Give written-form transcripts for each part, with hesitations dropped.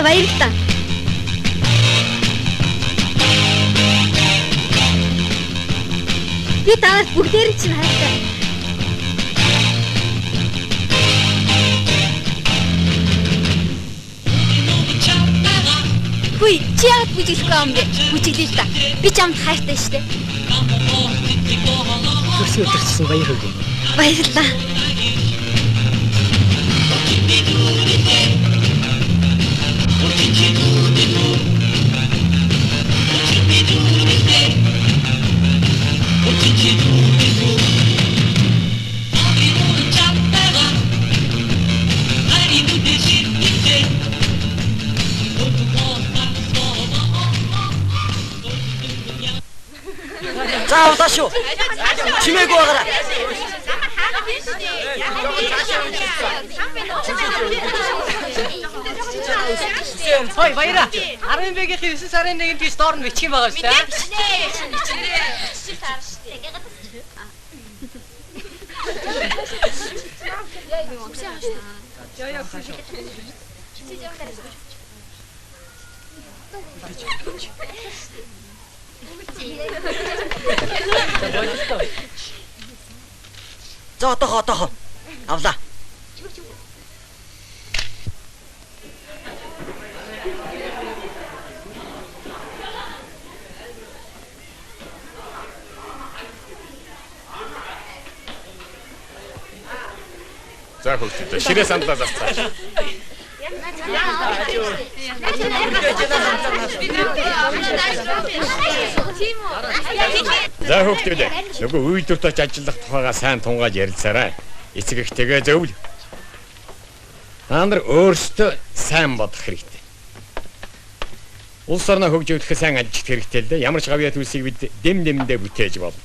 баярлалаа. Би танарт бүгдээр чинь хайртай. Хүй, чи яагаад бүжиглэхгүй юм бэ? Бүжиглээ л та. Би ч амт хайртай штэ. Төрсөн өдөрчсөн баяр хөөргөө. Баярлалаа. За удаа шүү. Чимээгүй байгаарай. Хой баяра. 10-ийн 9 сарын 1-нд тийш доор нь бичих юм байгаа шүү дээ. За отохо. Авлаа. За хөлтөд ширээ сандлаа зарцгааш. За хөлтөд нөгөө үйлдвэрт ажиллах тухайга сайн тунгааж ярилцаарай. Эцэг их тэгээ зөвл. Та нар өөрсдөө сайн бодох хэрэгтэй. Улс орноо хөгжүүлэхэд сайн ажиллах хэрэгтэй л дээ. Ямар ч гавьяа төлсийг бид дэм-дэмдээ бүтээж болно.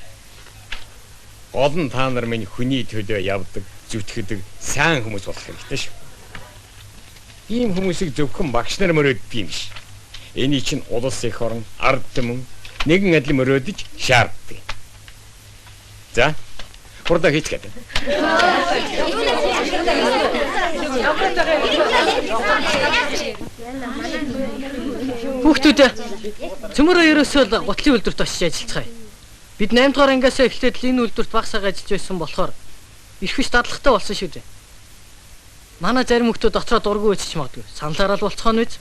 Гол нь та нар минь хүний төлөө явдаг, зүтгэдэг сайн хүмүүс болох хэрэгтэй шүү. Ийм хүмүүсийг зөвхөн багш нар мөрөөддөг юм биш. Эний чинь улс их орн, ард түмэн нэгэн адил мөрөөдөж шаарддаг. За, хурдан хийцгээд. Хүүхдүүд цөмөрөө ерөөсөө л гутлын үйлдвэрт очиж ажиллацгаая. Бид 8 дугаар ангиас эхлээд л энэ үйлдвэрт багсаа ажиллаж байсан болохоор их биш дадлагтай болсон шүү дээ. Манай зарим хүмүүс дотроо дургүй өчч магадгүй. Саналаараа л болцохоо нь үз.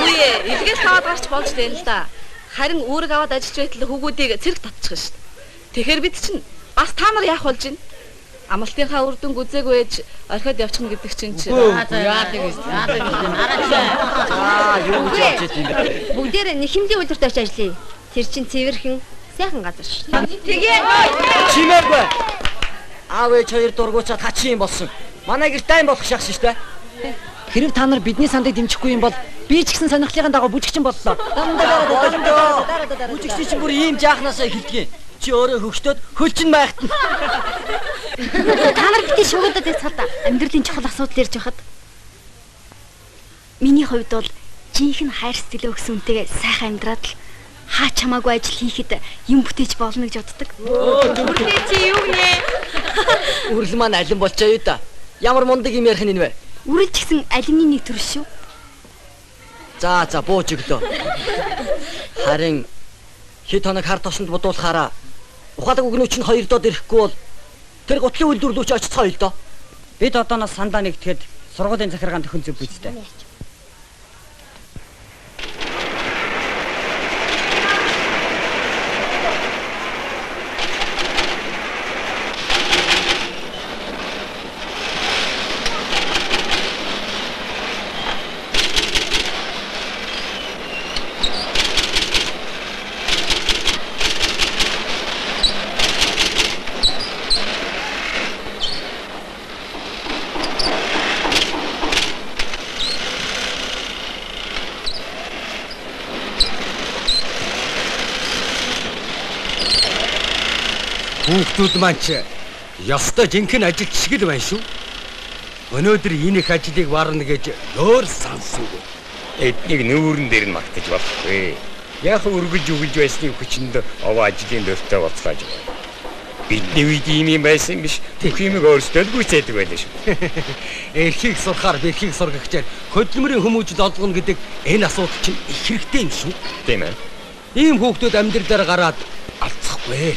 Үе, илгээс таваад гарч болж дээ л да. Харин үүрэг аваад ажиллаж байтал хүүгүүдийг цэрэг татчих шүү дээ. Тэгэхээр бид чинь бас та нар яах болж байна? Амлалтынхаа үр дүн үзээгүй ээж орхиод явчихна гэдэг чинь чи. Бүгдээр нэхэмлийн үйлдвэрт очиж ажиллая. Тэр чинь цэвэрхэн сайхан газар шүү. Тэгээ Чимээгүй. Аав ээж хоёр дургуучаад хачин юм болсон. Манай гэр дайн болох шахсан шүү дээ. Хэрэг та нар бидний сандыг дэмжихгүй юм бол би ч гэсэн сонирхлын дагуу бүжигчин боллоо. Дандаа. Бүжигчин чинь бүр ийм жаахнаасаа эхэлдэг юм. Чи өөрөө хөвгтөд хөлчин майхтана. Та нар битгий шуугадад цаалаа. Амьдралын чухал асуудал ярьж байхад миний хувьд бол жинхэнэ хайр сэтгэлээ өгсөн үнтэйгээ сайхан амьдраад л хаа чамаагүй ажил хийхэд юм бүтээж болно гэж боддог. Бүрдээ чи юу нэ? Үрэл маань алин болчоо юу да. Ямар мундаг юм ярих нь вэ? Үрэл ч гэсэн алимны нэг төр шүү. За бууж өглөө. Харин хэд хоног хар тосонд бодуулахаараа ухаалаг өгнөөч нь 2 доод ирэхгүй бол тэр гутлын үйлдвэрлэлч очицгоо л доо. Бид одооноос сандаа нэгтгэхэд сургуулийн захиргаанд төхөн зөв үзтэй. Хүүхдүүд маань ч ёстой жинхэнэ ажилч шиг л байна шүү. Өнөөдөр энэ их ажлыг варна гэж нөөр сансангүй. Эднийг нүүрэн дээр нь магтаж болохгүй. Яг өргөж өгж байсны хүчинд овоо ажлын дөртөө боцгааж байна. Бидний үед ийм юм байсан биш. Бүх юмыг өөрсдөө л гүйцээдэг байлаа шүү. Эрхийг сурахаар бэрхийг сургагчаар хөдөлмөрийн хүмүүжил олгоно гэдэг энэ асуудал чинь их хэрэгтэй юм шүү. Тийм ээ. Ийм хүүхдүүд амьдралаар гараад алцахгүй.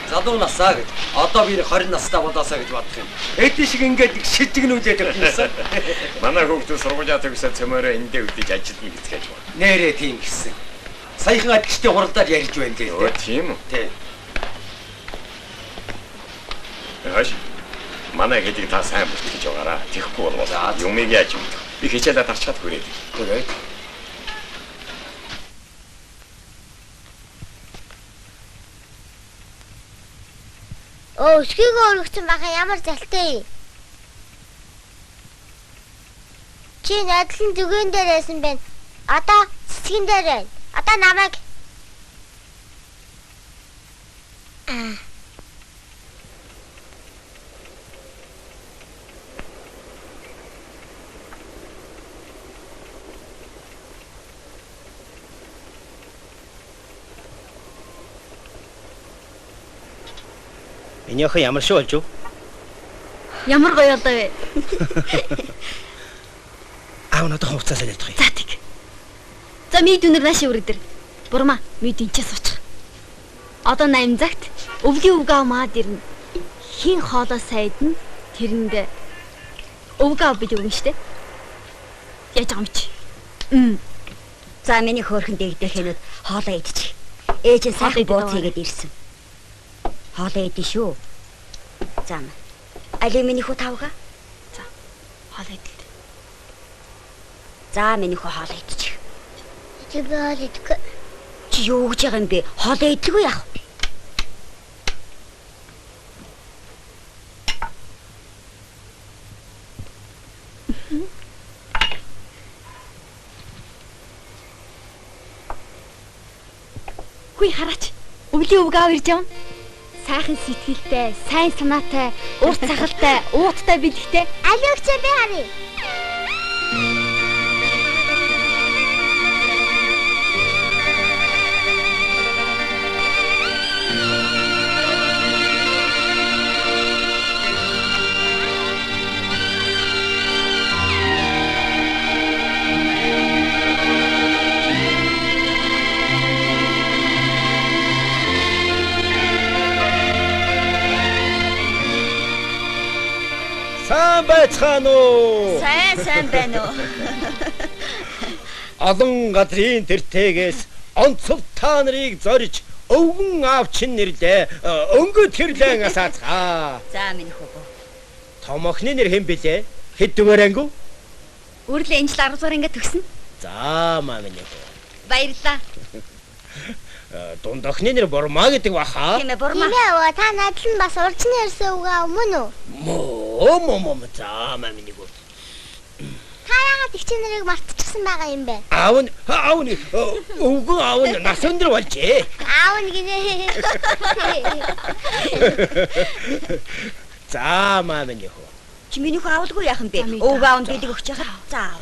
Залуу насаа гэж. Одоо би 20 настай болоосаа гэж бодох юм. Эдийн шиг ингээд шижигнүүлээд явчихсан. Манай хүүхдүүд сургуулиа төгсөөд цөмөрөө эндээ үдэж ажилтна гэж байна. Нэрээ тийм гисэн. Саяхан ажилчдын хуралдаар ярьж байна лээ. Өө тийм үү? Тийм. Хаш. Манай хэдийг та сайн бүтгэж байгаараа. Тэхгүй болвол юмыг яаж юм. Би хичээлээ тарчаад хүрээд. Тэгвэл өшгийгөө өргөцсөн байгаа ямар залтай. Чи надлын зүгэн дээр байсан байна. Одоо цэцгэн дээр байна. Одоо намайг Минийхөө ямар шүү болж юу? Ямар гоё одоо вэ? Аав надад хугацаа солиодох юм. За тэг. За ми дүнэр нааши үрдэр. Бурма ми дэнчээс очих. Одоо 8 цагт өвгийн өвгөө маад ирнэ. Хин хоолоо сайдна. Тэрэнд өвгөө бид өгнө штэ. Яаж байгаа юм чи? За миний хөөрхөн дэгдэх хэнүүд хоолоо идчих. Ээж нь сайхан бууц хийгээд ирсэн. Хоолоо идэх шүү. За маа. Али миний хүү тавга. За. Хоолоо идэл. За миний хүү хоолоо идчих. чи бод идэх. Чи юу гэж байгаа юм бэ? Хоолоо идэлгүй яах? Хүй хараач. Өвлийн өвгөө ирж явна. Сайхан сэтгэлтэй, сайн санаатай, урт сахалтай, ууттай бэлгтэй. Али өгчөө би харъя. сайн байцгаана уу? Сайн байна уу? Олон газрын тэртээс онцов та нарыг зорж өвгөн аав чинь нэрлээ. Өнгө тэрлэн асаацгаа. За минь хөө. Том охины нэр хэн бэлээ? Хэд дугаар анги? Үргэлээ энэ жил 10 дугаар ингээд төгснө. За маа минь. Баярлаа. Дунд охины нэр Бурма гэдэг баха. Тийм ээ Бурма. Нэ та надлан бас урьдчилан ярьсан үгээ мөн үү? Мо за маа минь. Та яагаад их чи нарыг мартчихсан байгаа юм бэ? Аав нь өвгөн аав нь нас өндөр болжээ. Аав нь гинэ. За маа минь. Чи миний хөө авалгүй яах юм бэ? Өвг аавд бидэг өгч яхаа. За.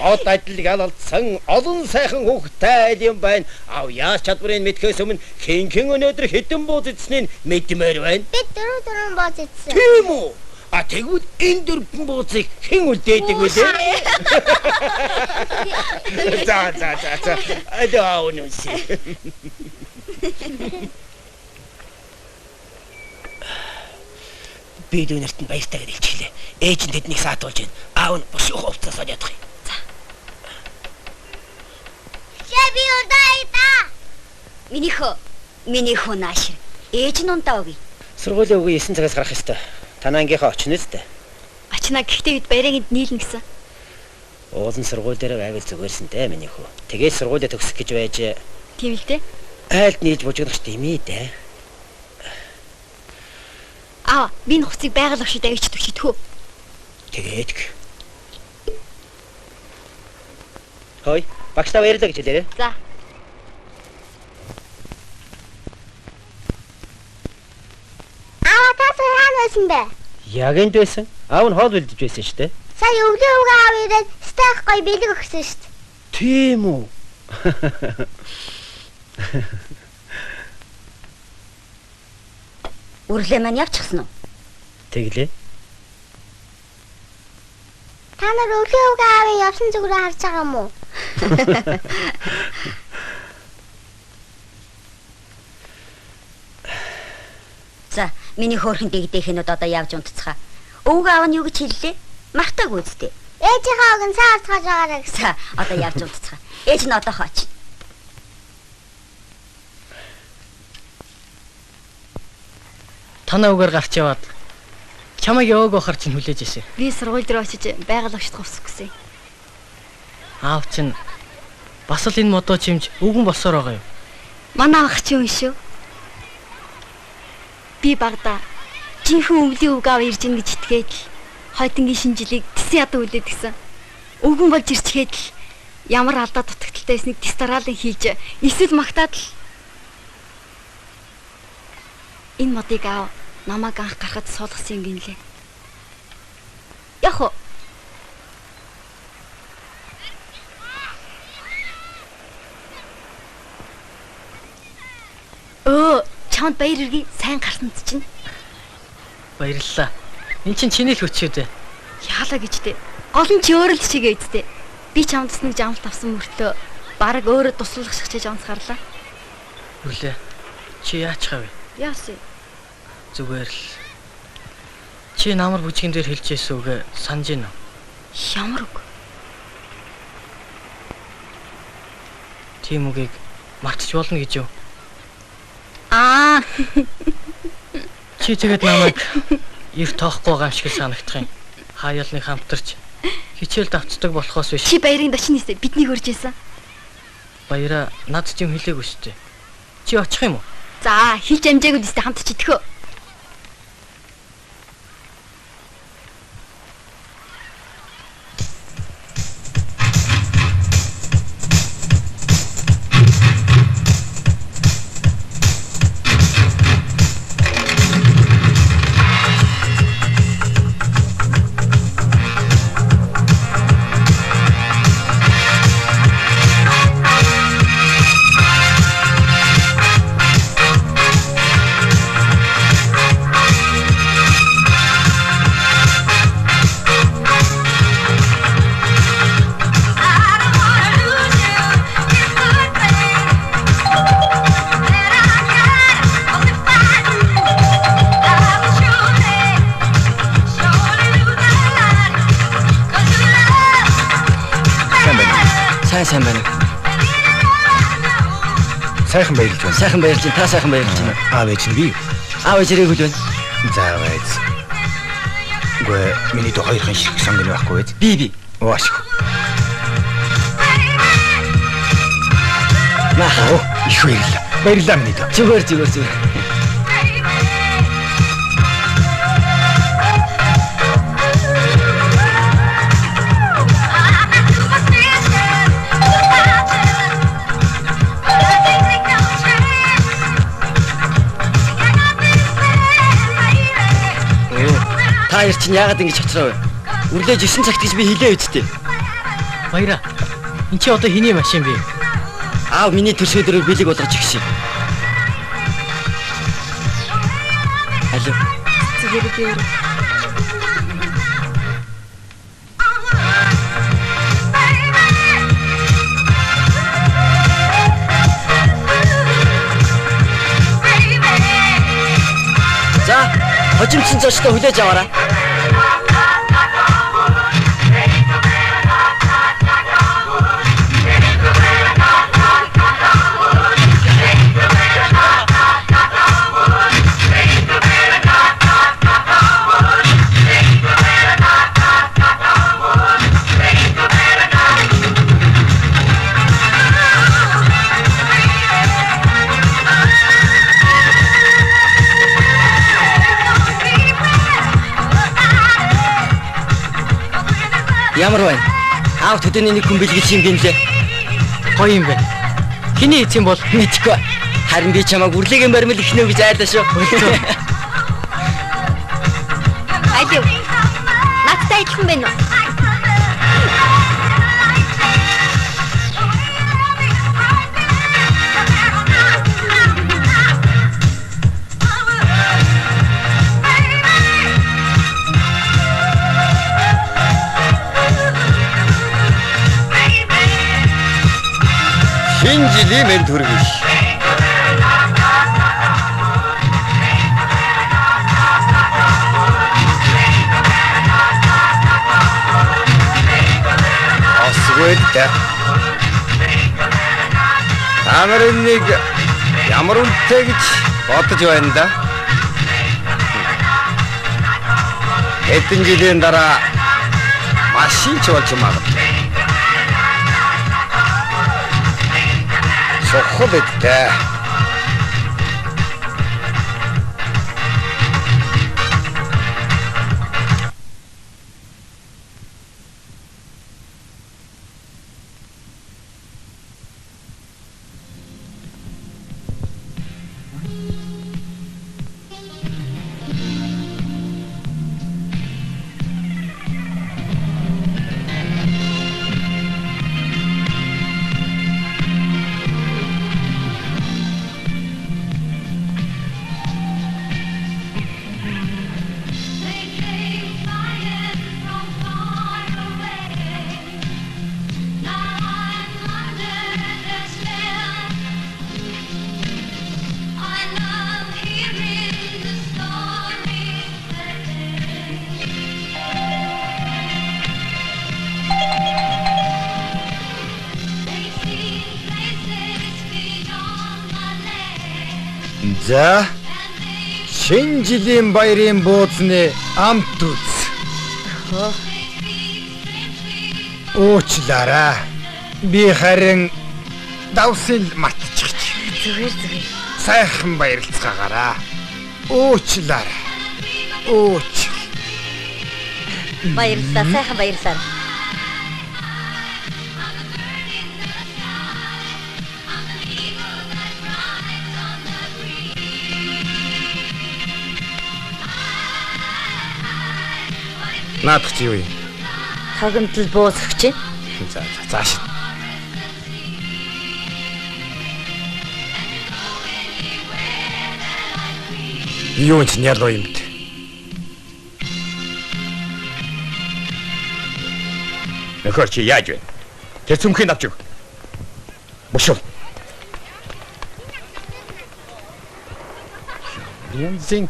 Од ажил ялалцсан олон сайхан хүүхдтэй айл юм байна. Аав яаж чадварыг мэдхээс өмнө хэн өнөөдөр хэдэн бууз идснийг мэдмээр байна. Би дөрөв бооз идсэн. Тийм үү? А тэгвэл энэ дөрвөн бууцыг хэн үлдээдэг вэ? За. Адаа өнөөс. Би дүүнэрт нь баяртай гэж хэлчихлээ. Ээж нь тэднийг саатуулж байна. Аав нь бос хувцас солиодох юм. За. Би удаа. Миний хөө нааш. Ээж нь унтаа өгье. Сургуулийн өвгөө 9 цагаас гарах ёстой. Танаа ангийнхаа очно үстэй. Очнаа гэхдээ бид баярынд нийлнэ гэсэн. Уулын сургууль дээр байвал зүгээрсэнтэй миний хөө. Тэгээд сургуулиа төгсөх гэж байж Тийм л дээ. айлд нийлж бужигдах ч димээ дээ. Би нухцыг байгаль оршид авчиж төвчидхүү. Тэгээд. Хой, багш та баярлалаа гэж хэлээрэй. За. байсан бэ? Яг энд байсан. Аав нь хоол үлдэж байсан шүү дээ. Сая өвлийн уг аав ирээд стах гоё бэлэг өгсөн шүү дээ. Тийм үү? Үрлээ маань явчихсан уу? Тэглээ. Та нар өвлийн уг аавыг явсан зүгрээ харж байгаа юм уу? За, миний хөөрхөн дэгдэхэнүүд одоо явж унтцгаа. Өвг аав нь юу гэж хэллээ? Мартаг үздэй. Ээжийнхээ ог нь сайн артгаж байгаарай гэсэн. За, одоо явж унтцгаа. Ээж нь одоо хооч. Танаа үгээр гарч яваад чамайг яваг байхаар чинь хүлээж ирсэн. Би сургууль дээр очиж байгаль огшд хувсах гэсэн. Аав чинь бас л энэ модоо чимж өвгөн болсоор байгаа юу? Манай ах чи юм шүү. Би багада жинхэнэ өвлийн үг аав ирж ийн гэж итгээд л хойдонгийн шинжилийг тэсийн ядуу үлээд гисэн. Өвгөн болж ирчгээд л ямар алдаа дутагдaltaй байсныг тэс дараалан хийж эсвэл магтаад л энэ модыг аав намайг анх гарахад суулгасан юм гинлээ. Яг уу. Чамд баяр иргий сайн гарсанд чинь. Баярлалаа. Энд чинь чиний л хүч үү? Яалаа гэжтэй. Гол нь чи өөрөө л чигээ эдтэй. Би чамд нэг жамлт авсан мөртөө бараг өөрөө туслах шахчиж онцгарлаа. Үрлээ. Чи яач хав вэ? Яасан? Зүгээр л. Чи намар бүжгэн дээр хэлжсэн үгээ санаж байна уу? Ямар үг? Тийм үгийг мартаж болно гэж юу? Чи тэгээд намайг ир тоохгүй байгаа юм шиг санагдах юм. Хаяалныг хамтарч хичээл давцдаг болохоос биш. Чи баярын дочин нэсэ биднийг урьжсэн. Баяраа над ч юм хэлээгүй шүү дээ. Чи очих юм уу? За, хийж амжаагүй нэсэ хамт ч идэхөө. Сайн байна. Сайхан баярлж байна. Сайхан баярлж байна. Та сайхан баярлж байна. Аав ээж нь би. Аав ээж ирээгүй л байна. За байж. Gue миний доо хоёрын шиг сонгоно байхгүй вэ? Би. Оошгүй. Наа, их баярлалаа. Баярлалаа миний доо. Зүгээр. Та чинь яагаад ингэж хоцроо вэ? Үрлээ 9 цагт гэж би хэлээ үсттэй. Баяраа. Энд чи одоо хэний машин бэ? Аав миний төршөөдрөө бэлэг болгож өгсөн. Алло. Зүгээр. За, хожимдсан зочдоо хүлээж аваарай. Ямар байна? Аав төдөөний нэг хүн бэлгэж юм гинлээ. Гоё юм байна. Хэний эцэг юм бол мэдгүй. Харин би чамайг үрлэгийн баримл ихнэ гэж айлаа шүү. Алив. Надтай адилхан байна уу? Энэ жилийн мэнд хүргэж. Освэдэ. Та нарын нэг ямар үнэтэй гэж бодож байна да? Хэдэн жилийн дараа машин ч болж магадгүй. Чухал эдтэй. За шинэ жилийн баярын бууцны амт үз. Уучлаарай. Би харин давсил матчих. Зүгээр. Сайхан баярлцгаагаараа. Уучлаарай. Баярлалаа, сайхан баярлалаа. Наадах чи юу юм? Хагамтал буусгах. За зааш. Юу ч нялуу юм бэ? Нөхөр чи яаж вэ? Тэр цүмхийг авч ив. Бошоо. Янзин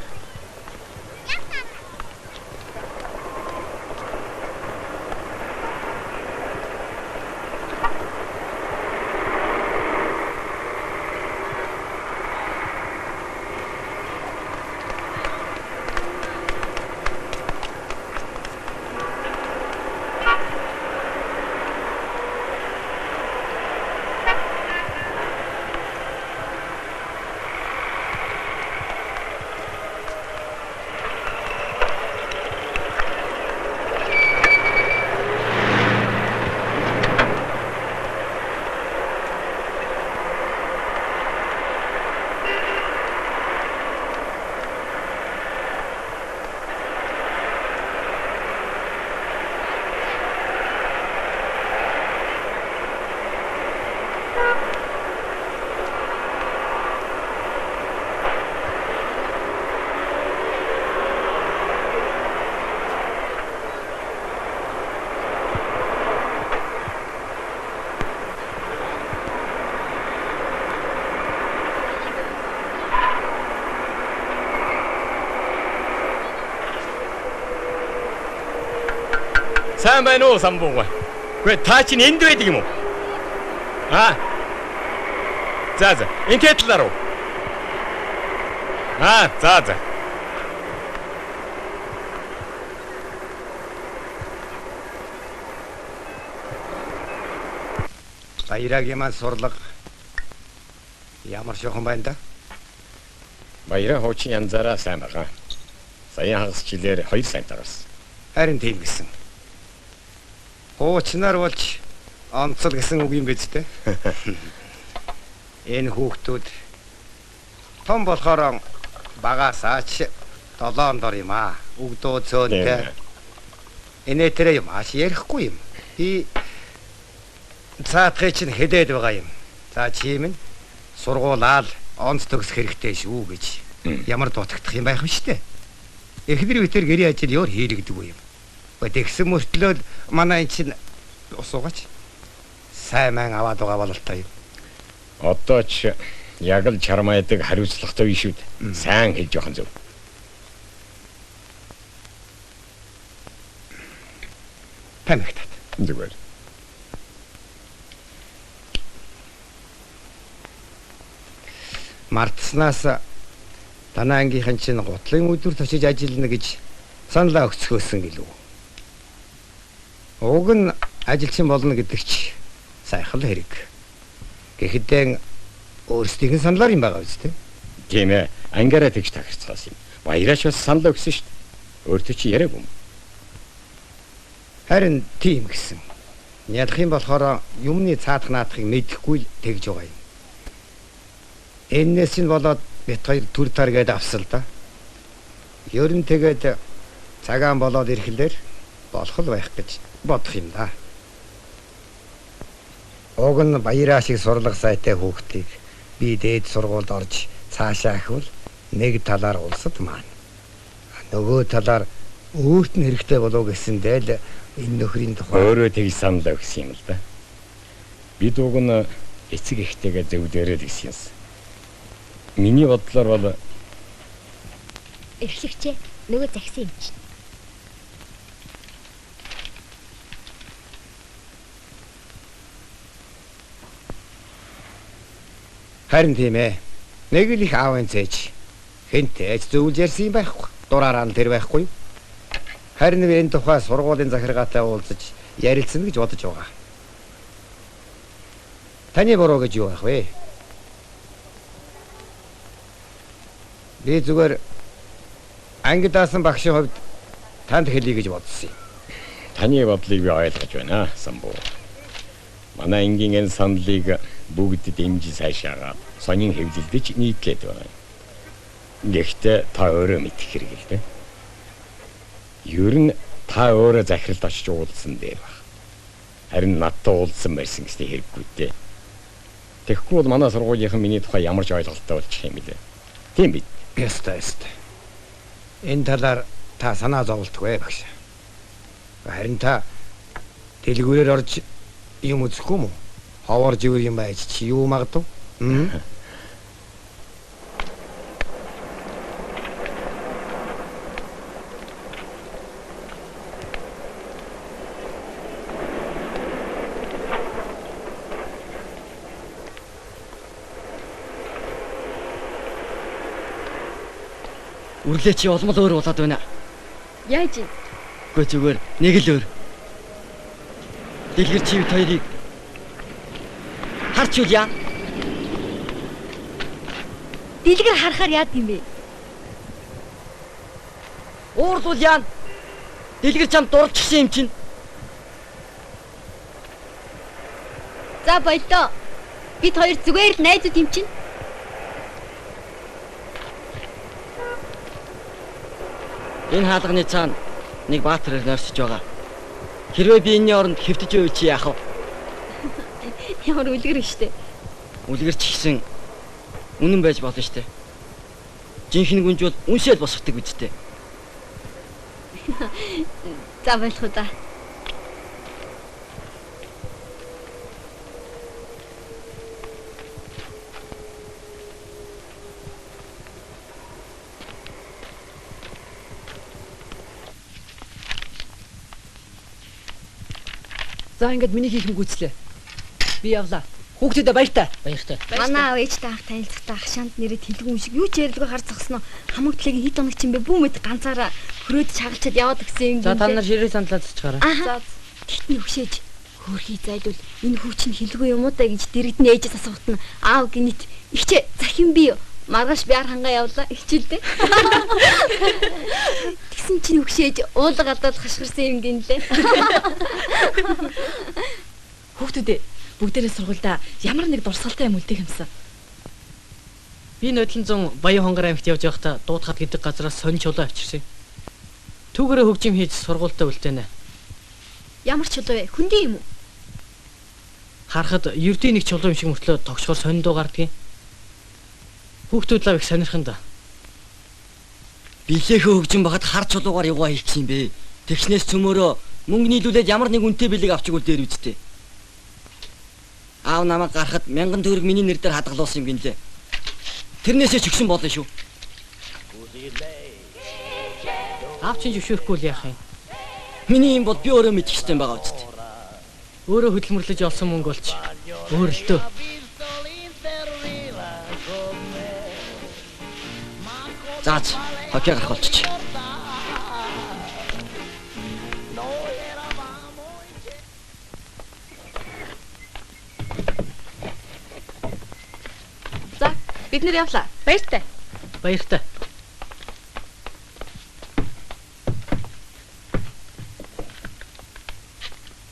сайн байна уу самбууга? Гүй та чинь энд байдаг юм уу? За. Ингээд талаар уу? За. Баярагийн маань сурлага ямар шохон байна да? Баяраа хуучин янзаараа сайн байгаа. Саяхан хагас жилээр 2 сая гарсан. Харин тийм гэсэн. Хуучнаар болж онцол гэсэн үг юм биз дээ. Энэ хүүхдүүд том болохоор багасаач 7 дор юм аа. Үгдөө цөөнтэй. Инээтрээ маш ярихгүй юм. Би цаатгыг чинь хэдээд байгаа юм. За чим нь сургуулаад онц төгсөх хэрэгтэй шүү гэж. Ямар дутагдах юм байх вэ штэ. Эхнэр үтер гэрээ ажил ёр хийлэгдэггүй юм. Тэгсэн мөртлөө манай энэ чинь усуугач. Сайн мэн аваад байгаа бололтой юм. Одоо ч яг л чармайдаг хариуцлагатай биш үү? Сайн хэлж явах зөв. Тамигтаад. Зүгээр. Мартснаас танаа ангийнхан чинь гутлын өдөр очиж ажиллана гэж саналаа өгцгөөсөн гэлөө. Уг нь ажилчин болно гэдэг ч сайхан хэрэг. Гэхдээ өөрсдийн саналаар юм байгаа үстэй. Тийм ээ. Ангаараа тэгж тагцаас юм. Баяраач бас санал өгсөн шүү дээ. Өөртөө чи яриаг юм. Харин тийм гэсэн. Ядах юм болохоор юмны цаадах наадахыг мэдэхгүй л тэгж байгаа юм. Энэс нь болоод бит хоёр түр таргээд авсал да. Ер нь тэгээд цагаан болоод ирэхлээр болох л байх гэж бодох юм да. Уг нь баяраа шиг сурлага сайтай хүүхдийг би дээд сургуульд орж цаашаа ахвал нэг талаар улсад маань. Нөгөө талаар өөрт нь хэрэгтэй болов гэсэндээ л энэ нөхрийн тухай өөрөө тэгж санал өгсөн юм л да. Бид уг нь эцэг эхтэйгээ зөвлөрөөд гисэн юм. Миний бодлоор бол Эрхлэгчээ нөгөө загсан юм чинь. харин тийм ээ. Нэг л их аавын цээж хэнтэй ч зөвлж ярьсан юм байхгүй. Дураараа нь тэр байхгүй. Харин энэ тухай сургуулийн захиргаатай уулзаж ярилцсан гэж бодож байгаа. Таны буруу гэж юу байх вэ? Би зүгээр анги даасан багшийн хувьд танд хэлье гэж бодсон юм. таны бодлыг би ойлгож байна, Самбуу. Манай ангийн энэ саналыг бүгд дэмжиж сайшаагаад сонин хэвлэлдэж нийтлээд байна. Гэхдээ та өөрөө мэдэх хэрэг л дээ. Ер нь та өөрөө захиралд очиж уулзсан дээр баг. Харин надтай уулзсан байсан гэсэн хэрэггүй дээ. Тэгэхгүй бол манай сургуулийнхан миний тухай ямар ч ойлголттой болчих юм бэлээ. Тийм бид. Яста. Энэ талаар та санаа зовлтгүй багш. Харин та дэлгүүрээр орж юм үзэхгүй мүү? Ховорж ивэр юм байж чи юу магадгүй? Үрлээ чи олмол өөр болоод байна. Яаж юм? Үгүй зүгээр нэг л өөр. Дэлгэр чи хоёрыг харч үл яа. Дэлгэр харахаар яад юм бэ? Уурлуул яа. Дэлгэр чам дурдчихсан юм чинь. За болоо. Бид хоёр зүгээр л найзууд юм чинь. Энэ хаалганы цаана нэг баатар норсож байгаа. Хэрвээ би энэний оронд хэвтэж байвал чи яах вэ? Ямар үлгэр штэ. Үлгэр ч гэсэн үнэн байж болно штэ. Жинхэнэ гүнж бол үнсэл босгодог үсттэй. За болох уу да. За ингээд миний хийх юм гүйцлээ. Би явлаа. Хүүхдүүдээ баяртай. Манай аав ээжтэй ах танилцахтаа хашаанд нэрээ тэлгүй юм шиг юу ч ярьдгүй харцгсан нь хамагтлыг хэд хоног чинь бэ бүүмэд ганцаараа хөрөөд чагалчаад яваад гисэн юм. За та нар ширээ сандлаад цацгаараа. За тэгтэн өгшөөж хөөрхий зайлвал энэ хүү чинь хэлгүй юм уу та гэж дэрэгдэн ээжээс асуухт нь аав гинэт ихчээ захин би маргааш биар хангаа явлаа хичээлдээ. Тэгсэн чинь өгшөөж уулга гадаад хашгирсан юм гинлээ. Хүүхдүүдээ бүгдээрээ сургуульдаа ямар нэг дурсгалтай юм үлдээх юмсан. Би нодлон зун Баян хонгор аймагт явж байхдаа дуудахад гэдэг газараас сонин чулуу авчирсан. Түүгээрээ хөгжим хийж сургуультай үлдээнэ. Ямар чулуу вэ? Хүндий юм уу? Харахад ердийн нэг чулуу юм шиг мөртлөө тогшхоор сонин дуу гардгийг. Хүүхдүүд лав их сонирхон да. Билээхээ хөгжим бахад хар чулуугаар яваа хийх юм бэ. Тэгснээс цөмөөрөө мөнгө нийлүүлээд ямар нэг үнэтэй билег авчиг үл дээр үсттэй. Аав намайг гарахад 1000 төгрөг миний нэр дээр хадгалуулсан юм гинлээ. Тэрнээсээ ч өгсөн болно шүү. Аав чинь зөвшөөрөхгүй л яах юм. Миний юм бол би өөрөө мэдэх хэрэгтэй байгаа үст. Өөрөө хөдөлмөрлөж олсон мөнгө болч өөр л дөө. Заач, хокей гарах болчих. За, бид нэр явлаа. Баяртай. Баяртай.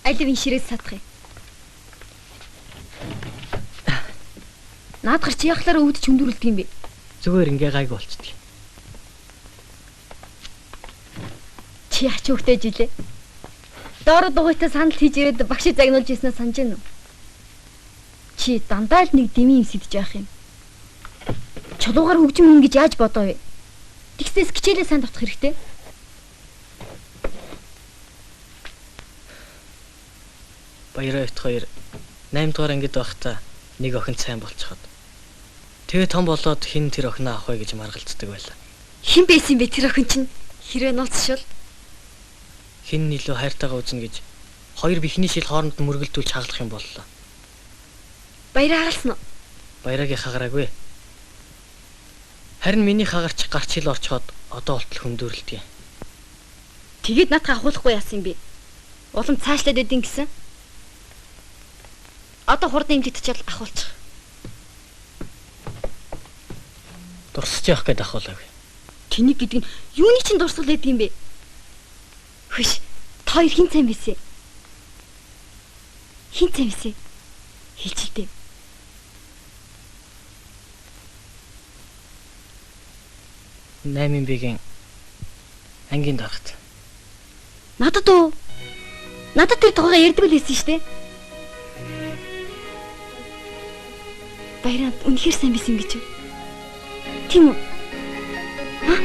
Алив инширээс сатах юм. Наадхар чи яхалаараа өвдөж хүндүрэлдэг юм бэ? Зүгээр ингээ гайг болцдог. Чи яач хөвгтэй жилээ? Доороо дугуйтай санал хийж ирээд багшийг загнуулж ирснээ санаж байна уу? Чи дандаа л нэг дэмий юм сэтж явах юм. Чулуугаар хөгжим юм гэж яаж бодоо вэ? Тэгснээс хичээлээ сайн давтах хэрэгтэй. Баяраа бит хоёр 8 дугаар ангид байхдаа нэг охин сайн болчиход. Тэгээ том болоод хин тэр охиноо авах вэ гэж маргалцдаг байлаа. Хэн байсан бэ тэр охин чинь? Хэрвээ нууцшвал Хин илүү хайртайгаа үзнэ гэж хоёр бихний шил хооронд мөргөлдүүлж хаглах юм боллоо. Баяраа харалсан уу? Баярагийн хагараагүй. Харин миний хагарч гарч хил орчход одоо болтол хөндөөрлөдөг. Тэгээд надад ахуулахгүй яасан юм бэ? Улам цаашлаад эдин гэсэн. Одоо хурдан имлэгдчихэл ахуулчих. Дурсаж явах гээд ахуулаагүй. Тэнийг гэдэг нь юуны чинь дурсгал байдаг юм бэ? Хөш, та хоёр хин цай мэсэ? Хин цай мэсэ? Хэлчихдээ. Наймын бигийн ангийн дарагт. Надад уу? Надад тэр тухайга ярьдаг л байсан шүү дээ. Баяранд үнэхээр сайн байсан гэж. Тийм үү? Ха?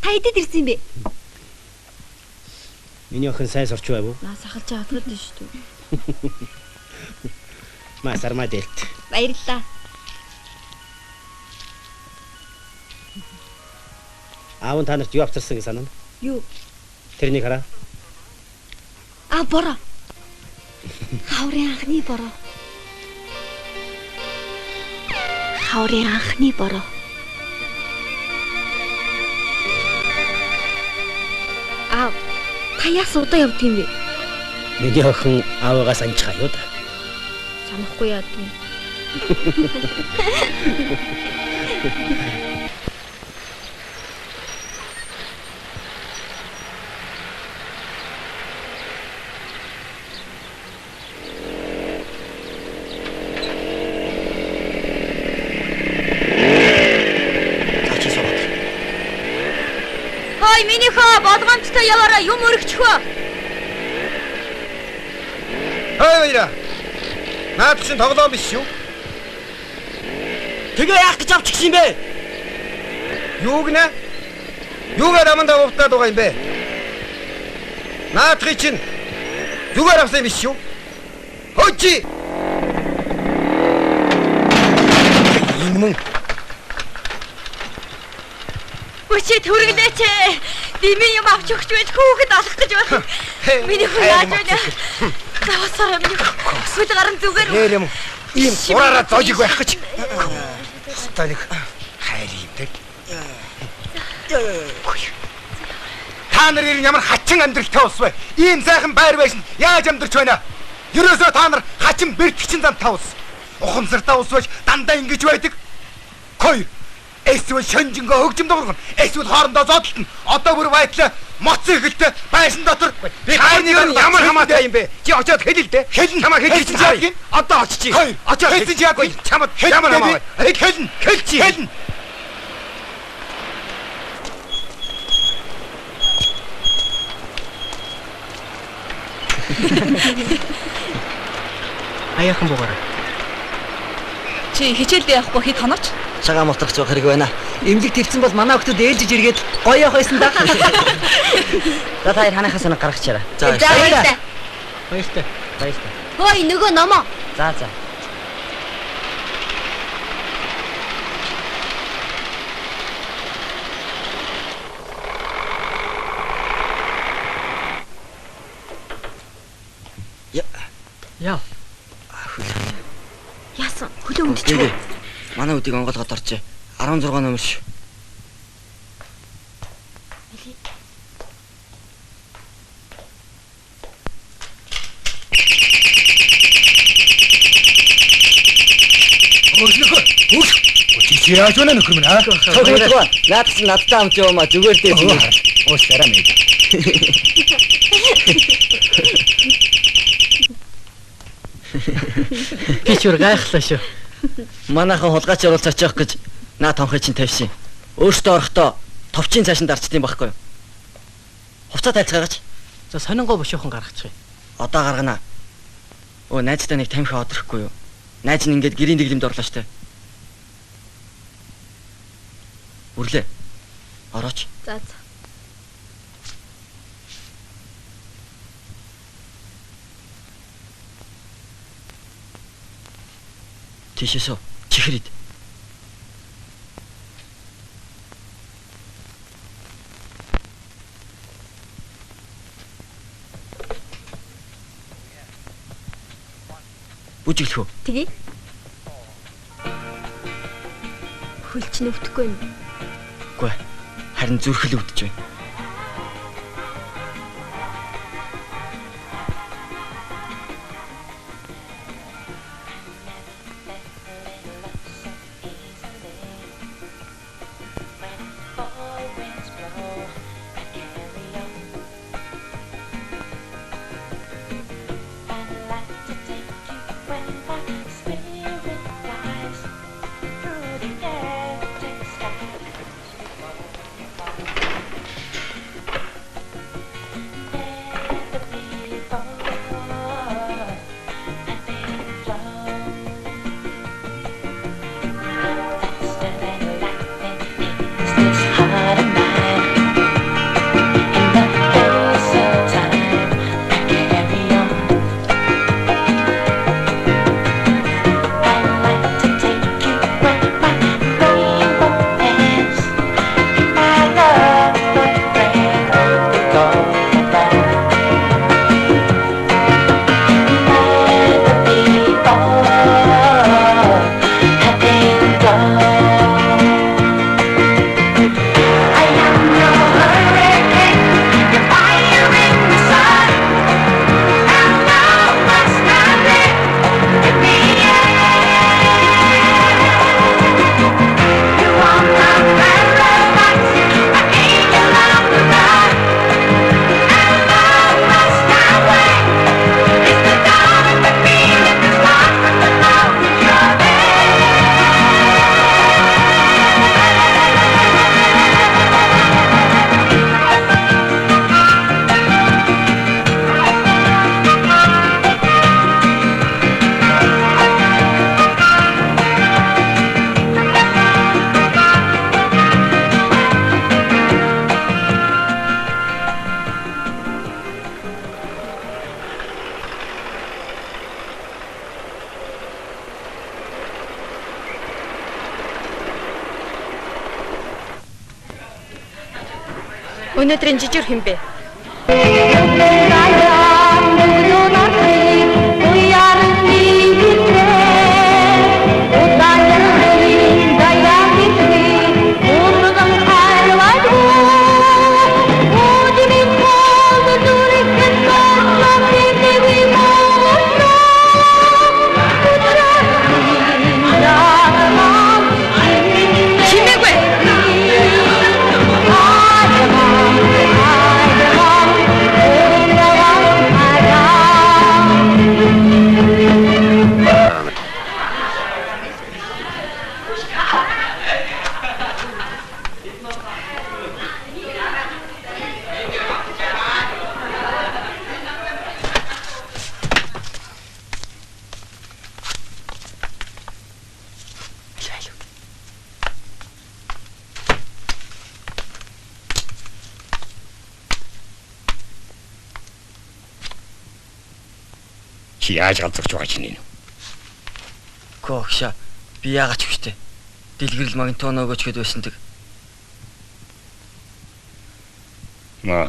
Та идэд ирсэн юм бэ? Миний охин сайн сурч байв уу? Наа сахалж аваад л шүү дээ. Маа сармаа дээлт. Баярлалаа. Аав та нарт юу авчирсан гэж санана? Юу? Тэрнийг хараа. Бороо. Хаврын анхны бороо. Хаврын анхны бороо. Аав, та яас удаа явд юм бэ? Миний охин аавыгаа санджгаа юу да? Санахгүй яа тийм. Хой минийхөө болгоомжтой яваараа юм өргөчихөө. Хой баяра. Наад чинь тоглоом биш шүү. Тэгээ яах гэж авчихсан юм бэ? Юу гинэ? Юугаар амандаа увтаад байгаа юм бэ? Наадхи чинь зүгээр авсан биш шүү. Хөөчи. Энэ мөн Өчигд хүргэлээч. Дими юм авч өгч байж хүүхэд алах гэж байна. Миний хүн яаж байна? Завсараа миний сүд гарan зүгээр. нэр юм. Ийм ураараа зоожиг байх гэж. Станик хайр юм тэг. Та нарын ямар хачин амьдралтай ус вэ? Ийм сайхан байр байшин яаж амьдарч байна? Ерөөсөө та нар хачин бэртгчин замтай ус. Ухамсартай ус байж дандаа ингэж байдаг. Хоёр. Эсвэл шөнжингөө хөгжим дуургана. Эсвэл хоорондоо зодтолно. Одоо бүр байтлаа моц ихэлтэй байшин дотор хайрныг ямар хамаатай юм бэ? Чи очиод хэлээ л дээ. Хэлнэ. Чамаа хэлж чааг. Одоо очиж. Очиод хэлсэн чааг. Чамд ямар хамаа. Хэлнэ. Хэлчих. Хэлнэ. Аяахан буугаарай. Чи хичээлд явахгүй хэд хонооч? Цагаан моторч байх хэрэг байна. Имлэг твцэн бол манай охтод ээлжиж иргээд гоё явах байсан да. За та ханахаас нэг гаргачаарай. За баярлалаа. Баяртай. Баярлалаа. Хөөе нөгөө номоо. За за. Яа. Яасан? Хөлөө өмдөж. Манай үдийг онгоолгоод орчээ. 16 номер шүү. Чи яаж өнө нөхөр минь аа? Тэгвэл наадсан надтай хамт яваа зүгээр дээ зүгээр. Уус арай мэд. Би ч үр гайхлаа шүү. Манайхан хулгайч оруулж очих гэж наа тонхой чинь тавьшин. Өөртөө орохдоо товчийн цаашин дарчдсан байхгүй юу? Хувцас тайлцгаагач. За сонингоо бошоохон гаргачих. Одоо гаргана. Өө найзтай нэг тамхи одрохгүй юу? Найз нь ингээд гэрийн дэглэмд орлоо штэ. Үрлээ. Орооч. За за. Тийшээсөө чихрээд. Бүжиглэх үү? Тэгээ. Хөлч нүвдэхгүй юм. Үгүй. Харин зүрхэл өвдөж байна. Өнөөдрийн жижиг хэм бэ? Чи яаж галзуурч байгаа чинь энэ? Гогша би яагаад ч хүчтэй. Дэлгэрэл магнитон өгөөч гэд байсан тэг. Маа.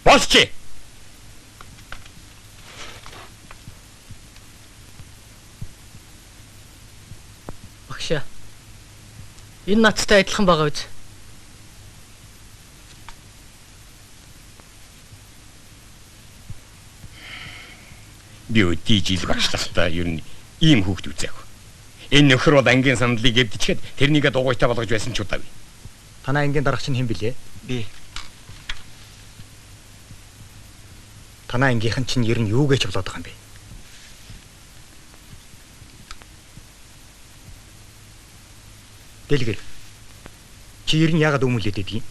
Босчи. Багшаа. Энэ надтай адилхан байгаа биз? Би өдий жил багшлахтаа ер нь ийм хүүхд үзээг. Энэ нөхөр бол ангийн сандлыг эвдчихэд тэрнийгээ дугуйтай болгож байсан ч удаа би. Танай ангийн дарагч нь хэн блэ? Би. Танай ангийнхан чинь ер нь юу гэж болоод байгаа юм бэ? Дэлгэр. Чи ер нь яагаад өмүүлээд байдгийг?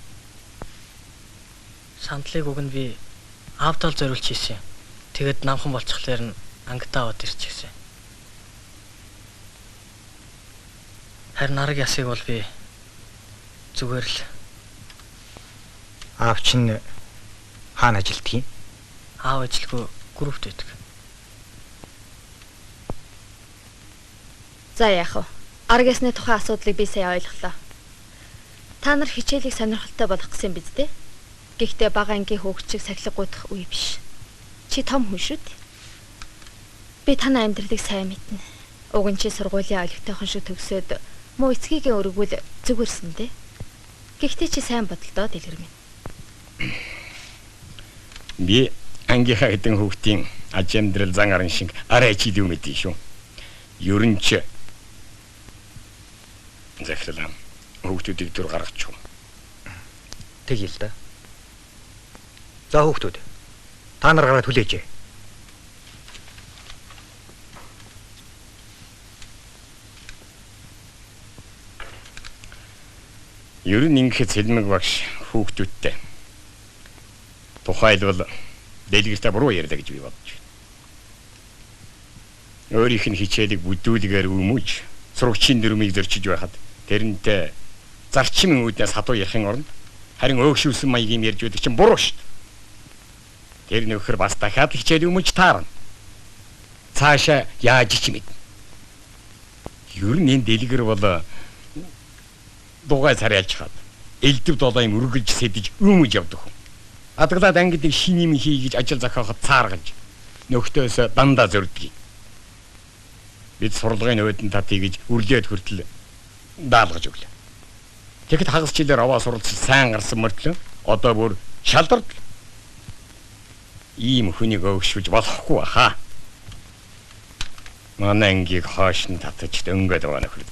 Сандлыг уг нь би аавтал зориулж хийсэн. Тэгэд намхан болчихлоор нь ангидаа аваад ирчихсэн. Харин арга ясыг бол би зүгээр л Аав чинь хаана ажилтгийг? аав ажилгүй группт байдаг. За яах вэ? Арга ясны тухайн асуудлыг би сайн ойлголоо. Та нар хичээлийг сонирхолтой болгох гэсэн биз дээ? Гэхдээ бага ангийн хөгжиг сахилга гуйдах үе биш. Чи том хүн шүү дээ. Би танай амьдралыг сайн мэднэ. Уг нь чи сургуулийн олигтойхон шиг төгсөөд муу эцгийгээ өргөвөл зүгээрсэн дээ. Гэхдээ чи сайн бодолдоо дэлгэр минь. Би ангийнхаа хэдэн хүүхдийн аж амьдрал зан арын шиг арай ч илүү мэдээ шүү. Ер нь ч захирлаа хүүхдүүдийг дүр гаргачих юм. Тэгье л да. За хүүхдүүд. Та нар гараад хүлээжээ. Ер нь ингэхэд Сэлмэг багш хүүхдүүдтэй тухайлбал дэлгэртээ буруу ярьлаа гэж би бодож байна. Өөрийнх нь хичээлийг бүдүүлгээр өмөж сурагчийн дүрмийг зөрчиж байхад тэрнтэй зарчмын үүднээс хадуу ярихын оронд харин өөгшүүлсэн маягийн ярьж байдаг чинь буруу шүү дээ. Тэр нөхөр бас дахиад хичээл өмөж таарна. Цаашаа яаж ч мэднэ. Ер нь энэ дэлгэр бол дугай царайлж хаад элдв долоом өргөлж сэдэж өмөж явдаг хүн. Адглаад ангидыг шиний юм хийгэж ажил захиахад цааргалж нөхтөөс дандаа зөрдөг. Бид сурлагын өөдөн татъя гэж үрлээд хүртэл даалгаж өглөө. Тэгэхэд хагас жилээр аваа суралцж сайн гарсан мөртлөө одоо бүр шалдард. Ийм хүнийг өгшүүлж болохгүй хаа. Манай ангийг хоош нь татаж дөнгөд байгаа нөхөр.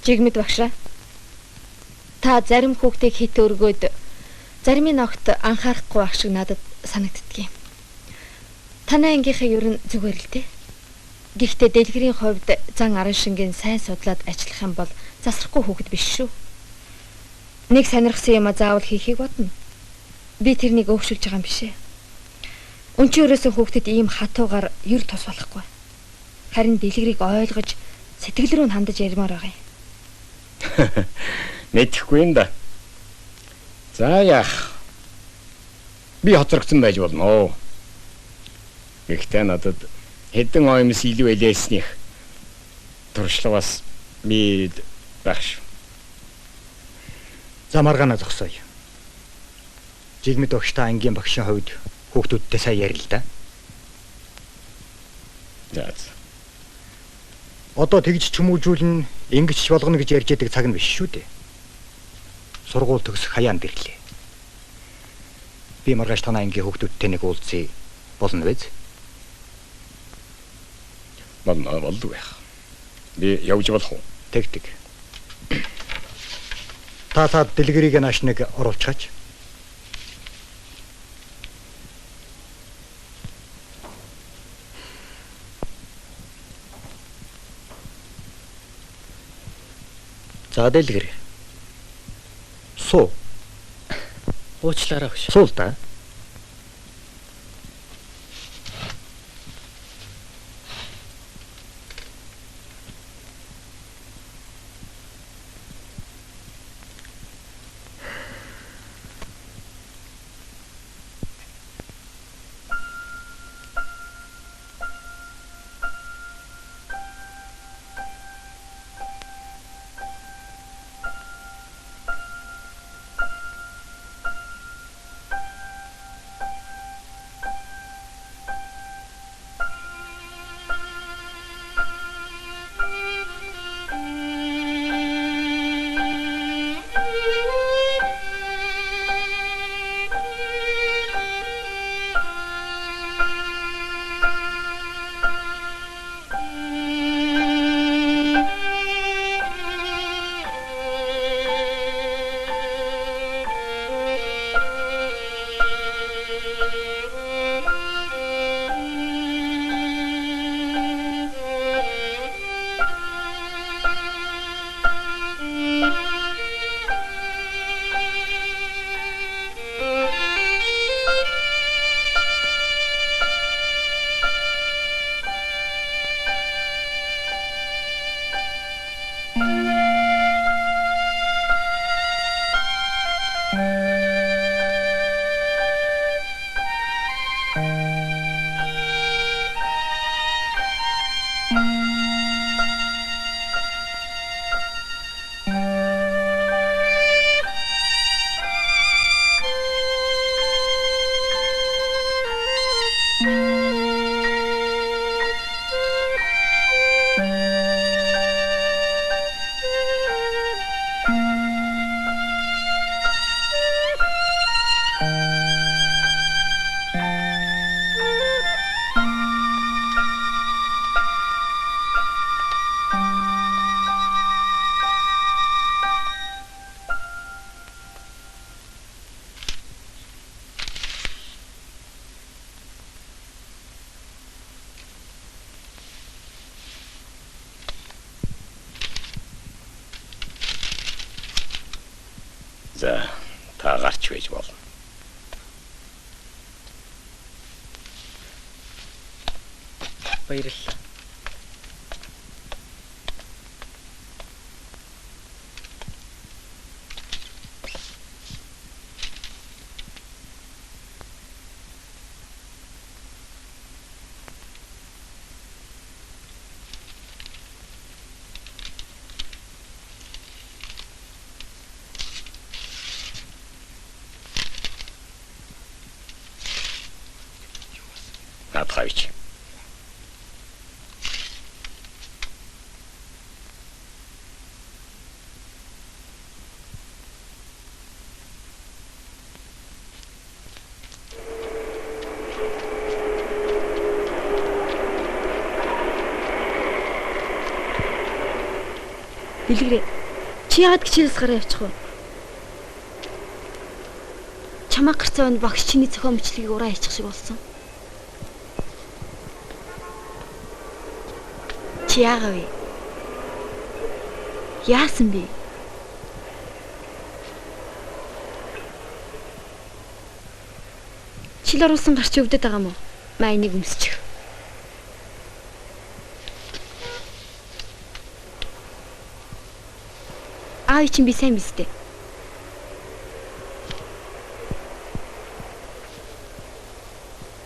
Жигмэд багшаа. Та зарим хүүхдийг хит өргөөд заримын огт анхаарахгүй байх шиг надад санагддгийг. Танай ангийнхаа ер нь зүгээр л дээ. Гэхдээ дэлгэрийн хувьд зан арын шингийн сайн судлаад ажиллах юм бол засрахгүй хүүхэд биш шүү. Нэг сонирхсан юм а заавал хийхийг бодно. Би тэрнийг өөгшүүлж байгаа юм бишээ. Өнчийн өрөөсөн хүүхдэд ийм хатуугаар ер тус болохгүй. Харин дэлгэрийг ойлгож сэтгэл рүү хандаж ярмаар байгаа юм. Мэдэхгүй юм да. За яах. би хоцрогдсон байж болно оо. Гэхдээ надад хэдэн оомс илүү элээснийх туршлагаас мэд багш. За маргаана зогсоё. Жигмэд багштай ангийн багшийн хувьд хүүхдүүдтэй сайн ярил л да. За. Одоо тэгж чүмүүлжүүлнэ, ингэж болгоно гэж ярьж байдаг цаг нь биш шүү дээ. Сургууль төгсөх хаяанд ирлээ. Би маргааш танай ангийн хүүхдүүдтэй нэг уулзъя болно биз? Болдог байх. Би явж болох уу? Тэг. Та дэлгэрийг нааш нэг оруулчихаач. За дэлгэр. Суу. Уучлаарай багш. Суул та. За, та гарч байж болно. Баярлалаа. Натхавич. Дэлгэрээ. Чи яагаад гिचээс гараа явчих вэ? Чамаа гарцаа өнд багш чиний зохион бичлэгийг ураа хийчих шиг болсон. Чи яагаад вэ? Яасан бэ? Чил оруулсан гарч өвдөд байгаа мó? Маа энийг өмсчих. Аав чинь би сайн биз дээ.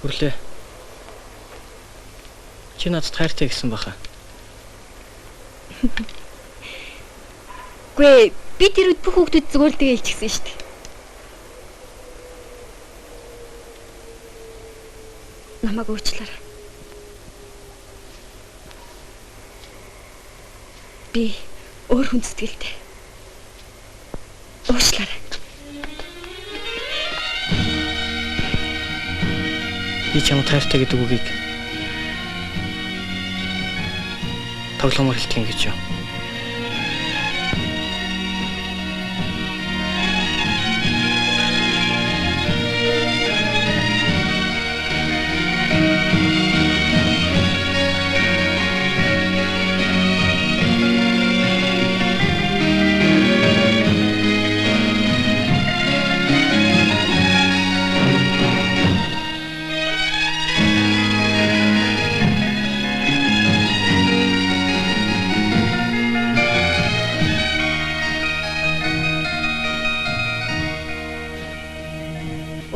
Хүрлээ. Чи надад хайртай гэсэн баха. Гүй би тэр үед бүх хүүхдүүд зүгээр л тэгээ илчихсэн шүү дээ. Намайг уучлаарай. Би өөр хүн сэтгэлтэй. Уучлаарай. Би чамд хайртай гэдэг үгийг тоглоомор хэлтгэн гэж юу?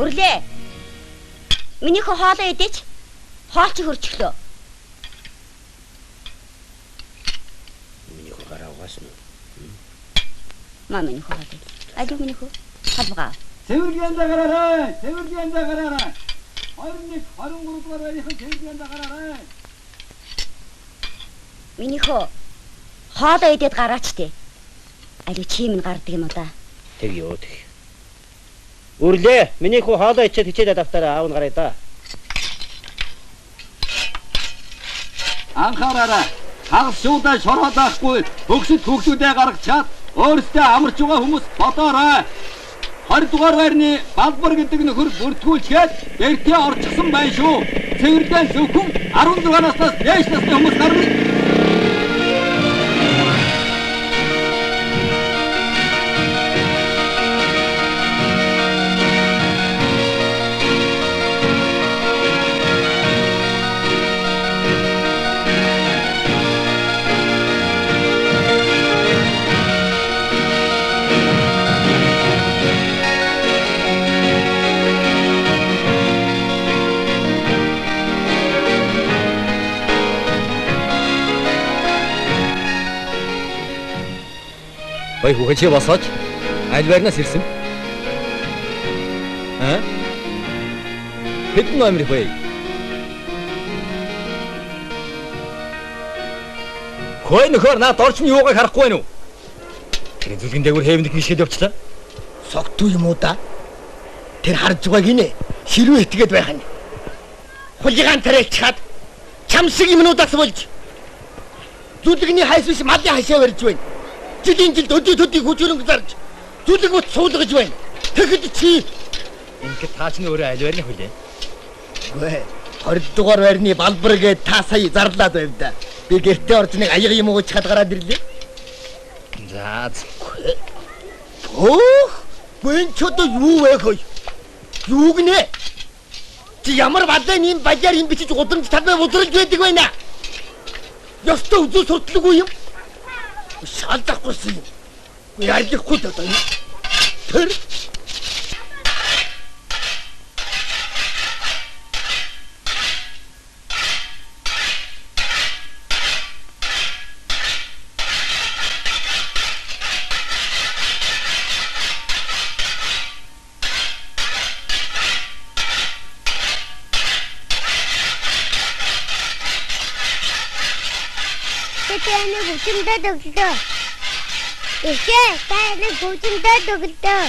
Өрлөө. Минийхөө хоолоо идэж хоол чи хөрчлөө. Минийхөө гараа угаасан уу? Минийхөө хоол. Алуу минийхөө. Хадгаа. Цэвэргэнда гараарай. Цэвэргэнда гараарай. 21 23 дугаар байрны цэвэргэнда гараарай. Минийхөө хоолоо идээд гараач тий. Алуу чи минь гардаг юм уу да? Тэг ёо тэг. Өрлөө. Минийхөө хоолоо ичээд хичээлээ давтаараа аав нь гараа да. Анхаараарай. Хагас шуудаа шороод авахгүй хөгсөд хүүхдүүдээ гаргачаад өөрсдөө амарч байгаа хүмүүс бодоорой. 20 дугаар байрны Балбар гэдэг нөхөр бүртгүүлчгээд гэртээ орчихсон байна шүү. Цэвэрлэн зөвхөн 16 наснаас дээш насны хүмүүс гарна. Ой хүүхэд чи босооч. Аль байрнаас ирсэн? Хэдэн номер вэ? Хөөе нөхөр наад орч нь юугаа харахгүй байна уу? Тэр зүлгэн дээгүүр хэвэнд гიშгэд явчлаа. Согтуу юм уу да? Тэр харж байгааг инэ. Ширүү итгээд байх нь. Хулигаан тариалчаад чамсаг юмнуудаас болж зүлгэний хайс биш малын хашаа барьж байна. Жилийн жилд өдөө төдий хүчрэнг зарж зүлэг бот суулгаж байна. Тэгэхэд чи ингээд таач нь өөрөө аль байрны хөлөө? гүй 20 дугаар байрны Балбар гээд та сая зарлаад байв да. Би гэртээ орж нэг аяга юм уучлаад гараад ирлээ. За Ох, бэн чодо юу вэ хөөе? Юу гинэ? Чи ямар бадан юм бажаар юм бичиж удамж талбай удралж байдаг байна. Ёстой үзүү сурталгүй юм. Шалдахгүй юм. Ярлахгүй даа. Тэр Тэний бүчиндээ дөглөө. Ихээ тэний бүчиндээ дөглөө.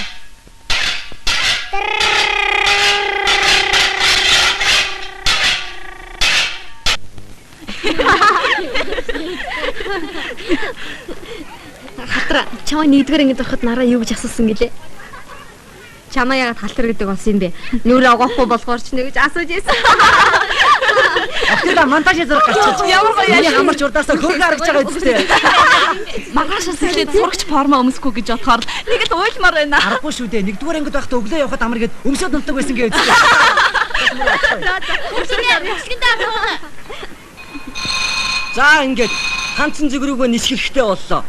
Халтра чамаа нэгдүгээр ангид ороход нараа юу гэж асуусан гэлээ? Чамаа яагаад халтар гэдэг болсон юм бэ? Нүрээ огоохгүй болохоор ч нэг гэж асууж ийсэн. Ахтаа монтаж зураг гарчихсан. Ямар гоё яа. Ямар ч урдаасаа хөргө харагч байгаа үстэй. Маргаашаас эхлээд зурагч форма өмсөхгүй гэж бодохоор нэг л уйлмаар байна. Аргагүй шүү дээ. Нэгдүгээр ангид байхдаа өглөө явхад амар гээд өмсөд нутдаг байсан гэж үзсэн. За ингээд ганцхан зүгрүүгөө нисгэхтэй боллоо.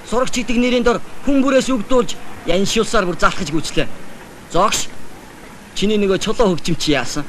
Сурагч гэдэг нэрийн дор хүн бүрээс үгдүүлж яншиусаар бүр залхаж гүйчлээ. Зогш. Чиний нөгөө чулуу хөгжимч яасан?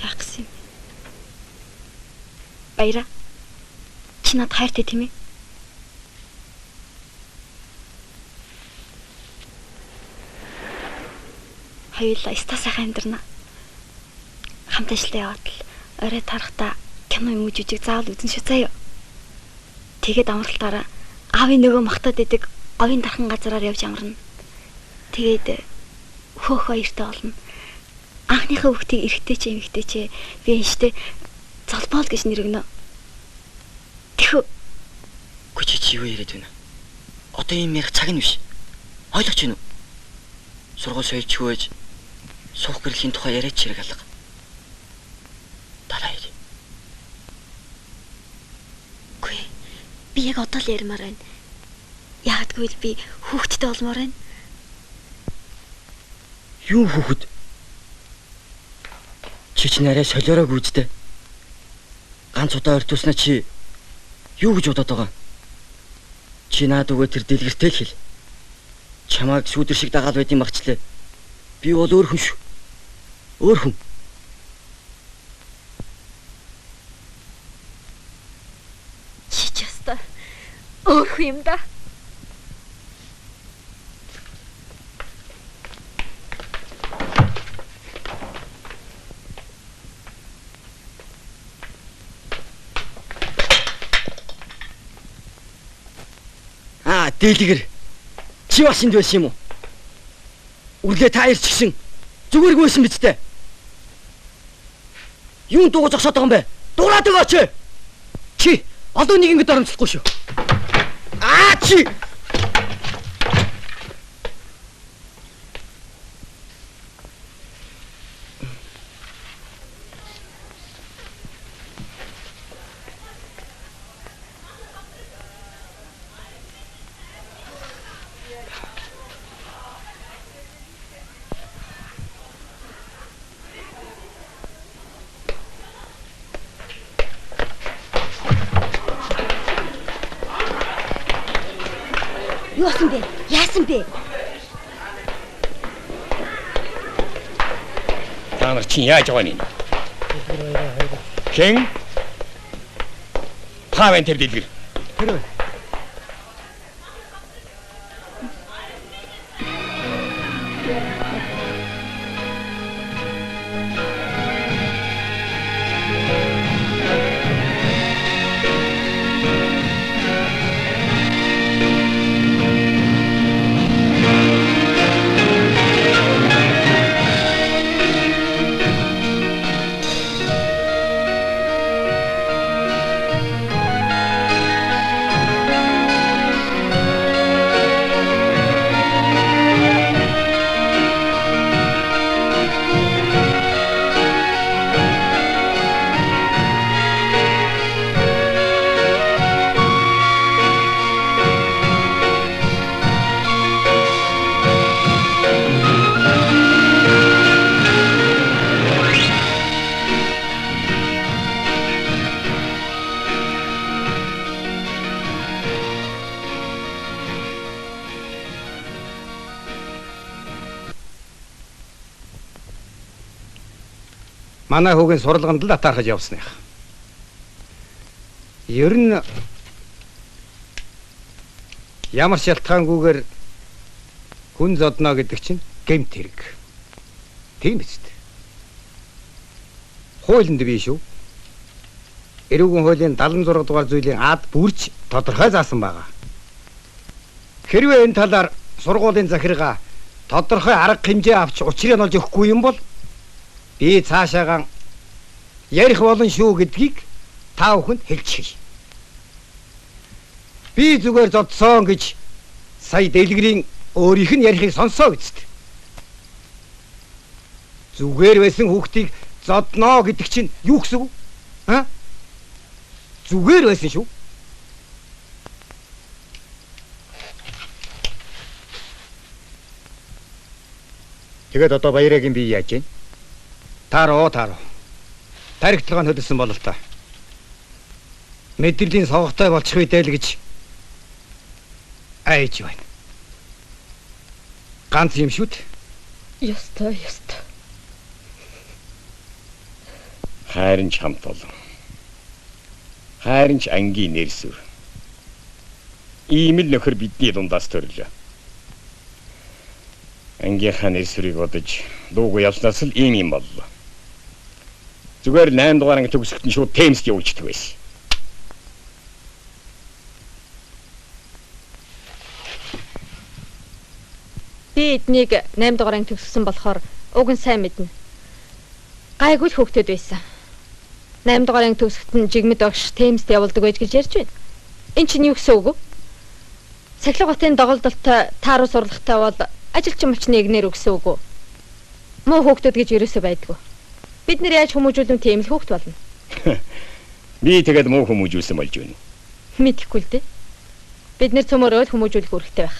байх гэсэн юм. Баяра. Чи надад хайртай тийм ээ? Хоёулаа ста сайхан амьдрна. Хамт ажиллаа яваад л орой тарахтаа кино юм уу жижиг заавал үзэн шүү заяа. Тэгээд амралтаараа аавын нөгөө махтаад идэг говийн дархан газараар явж амарна. Тэгээд хөөх хоёртой болно. Анхныхаа хүүхдийг эргэтэй ч эмэгтэй ч би энэштэй золбоол гэж нэргэнэ. Тэхүү. Гүчи чи юу яриад байна? Одоо юм ярих цаг нь биш. Ойлгож байна уу? Сургууль соёлч хөөж суух гэрлийн тухай яриач хэрэг алга. Дараа ир. Гүй. Би яг одоо л ярмаар байна. Яагадгүй л би хүүхдтэй болмоор байна. Юу хүүхэд? Чи ч нарай солиороо гүйжтэй. Ганц удаа ортуснаа чи юу гэж бодоод байгаа? Чи наад өгөө тэр дэлгэртэй л хэл. Чамайг сүүдэр шиг дагаад байдсан багчлаа. Би бол өөр хүн шүү. Өөр хүн. Чи ч яста өөр хүн юм да. Дэлгэр. Чи бас энд байсан юм уу? Үрлээ та ирч гисэн. Зүгээргүй байсан биз дээ. Юун дуугаж огсоод байгаа юм бэ? Дуурайд өгөөч. Чи олон нэг ингэж оромжлохгүй шүү. Чи Юусан бэ? Яасан бэ? Та нар чи яаж байгаа юм? Хэн? Хавэн тэр дэлгэр. Тэр. Манай хүүгийн сурлаганд л атаархаж явсных. Ер нь ямар шалтгаангүйгээр хүн зодно гэдэг чинь гэмт хэрэг. Тийм биз дээ. Хуулинд биш үү? Эрүүгийн хуулийн 76 дугаар зүйлийн ад бүрч тодорхой заасан байгаа. Хэрвээ энэ талаар сургуулийн захиргаа тодорхой арга хэмжээ авч учрыг нь олж өгөхгүй юм бол би цаашаагаан ярих болно шүү гэдгийг та бүхэнд хэлчихье. Би зүгээр зодсон гэж сая дэлгэрийн өөрийнх нь ярихыг сонсоо гэжтэй. Зүгээр байсан хүүхдийг зодноо гэдэг чинь юу гэсэн үг? Зүгээр байсан шүү. Тэгээд одоо Баярагийн би яаж вэ? Таароо. Таригтлага хөдөлсөн бол л та. Мэдрэлийн согогтой болчих үедээ л гэж айж байна. Ганц юм шүү дээ. Ёстой. Хайрын ч хамт олон. Хайрын ч ангийн нэрсүр. Ийм л нөхөр бидний дундаас төрлөө. Ангийнхаа нэрсүрийг бодож дуугүй явснаас л ийм боллоо. Зүгээр 8 дугаар анги төгсөлт нь шууд Темсд явуулчихдаг байсан. Би эднийг 8 дугаар анги төгссөн болохоор уг нь сайн мэднэ. Гайгүй л хөвгtöд байсан. 8 дугаар анги төгсөлт нь жигмэд огш Темсд явуулдаг байж гэж ярьж байна. Энд чинь юу гэсэн үг вэ? Сахилга хотын доголдолтой тааруу сурлагатай бол ажилчин малчны игнэр өгсөн үг үү? Муу хөвгtöд гэж ерөөсөө байдгүй. Бид нэр яаж хүмүүжүүлэн тийм л хөвгт болно. Би тэгээд муу хүмүүжүүлсэн болж байна. Мэдэхгүй л дээ. Бид нэр цөмөрөө л хүмүүжүүлэх үүрэгтэй байх.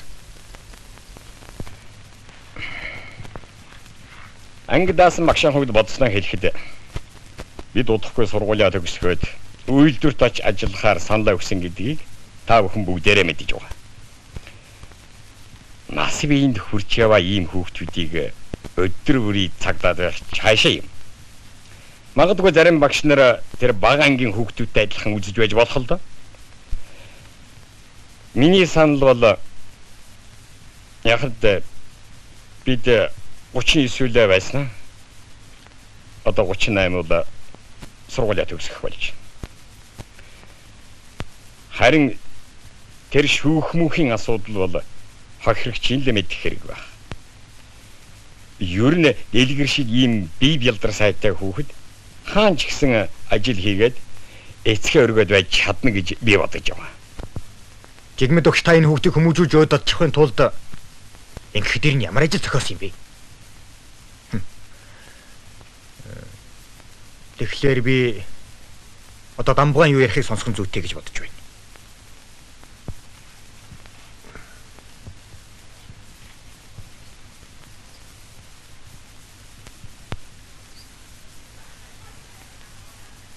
Анги даасан багшийн хувьд бодсноо хэлэхэд бид удахгүй сургуулиа төгсгөөд үйлдвэрт оч ажиллахаар саналаа өгсөн гэдгийг та бүхэн бүгдээрээ мэдэж байгаа. Нас биеинд хүрч яваа ийм хүүхдүүдийг өдөр бүрий цагдаад байх цаашаа юм. Магадгүй зарим багш нар тэр бага ангийн хүүхдүүдтэй адилхан үзэж байж болох л доо. Миний санал бол яхад бид 39 үлээ байснаа. Одоо 38 бол сургуулиа төгсөх болж. Харин тэр шүүхмүүхийн асуудал бол хохирогч л мэдэх хэрэг байна. Ер нь дэлгэр шиг ийм бие бялдар сайтай хүүхэд хаан ч гэсэн ажил хийгээд эцгээ өргөд байж чадна гэж би бодож байгаа. Жигмэд өгч та энэ хүүхдийг хүмүүжүүлж өдөрчихын тулд ингэх дээр нь ямар ажил зохиосон юм бэ? Тэгэхээр би одоо дамбугаан юу ярихыг сонсох зүйтэй гэж бодож байна.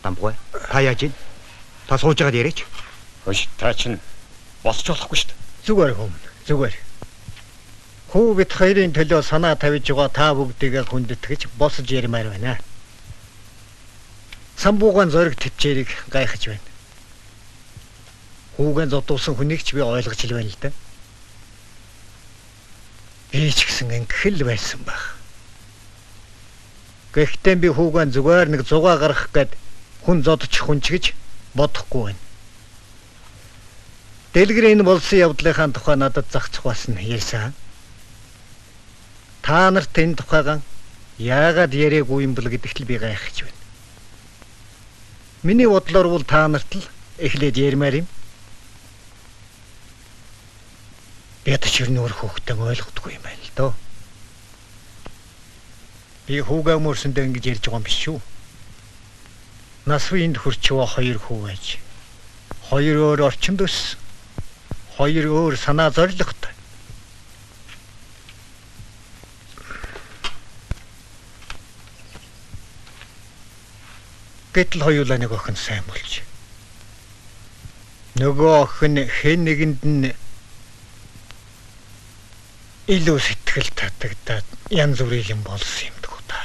Дамбугай, та яаж ийн? Та сууж байгаад яриач. Хөөш, та чинь босч болохгүй шүү дээ. Зүгээр хүм, зүгээр. Хүү бид хоёрын төлөө санаа тавьж байгаа та бүгдийг хүндэтгэж босож ярмаар байна. Самбуугаан зориг төвчээрийг гайхаж байна. Хүүгэн зодуулсан хүнийг ч би ойлгож л байна л да. Би ч гэсэн ингэх л байсан баг. Гэхдээ би хүүгэн зүгээр нэг зугаа гаргах гээд хүн зодчих хүнч гэж бодохгүй байна. Дэлгэр энэ болсон явдлынхаа тухай надад загцх басна ярьсан. Та нарт энэ тухайгаан яагаад яриаггүй юм бол гэдэгт л би гайхаж байна. Миний бодлоор бол та нарт л эхлээд ярмаар юм. Би ч өөр хүүхдэн ойлгохгүй юм байна л доо. Би хүүгээ мөрсөндөө ингэж ярьж байгаа юм биш шүү. Нас үеинд хүрчвэ 2 хүү байж. 2 өөр орчинд өс. 2 өөр санаа зоригтой. Гэтэл хоёулаа нэг охин сайн болж. Нөгөө охин хэн нэгэнд нь илүү сэтгэл татагдаад янз бүрийн юм болсон юм дгүү та.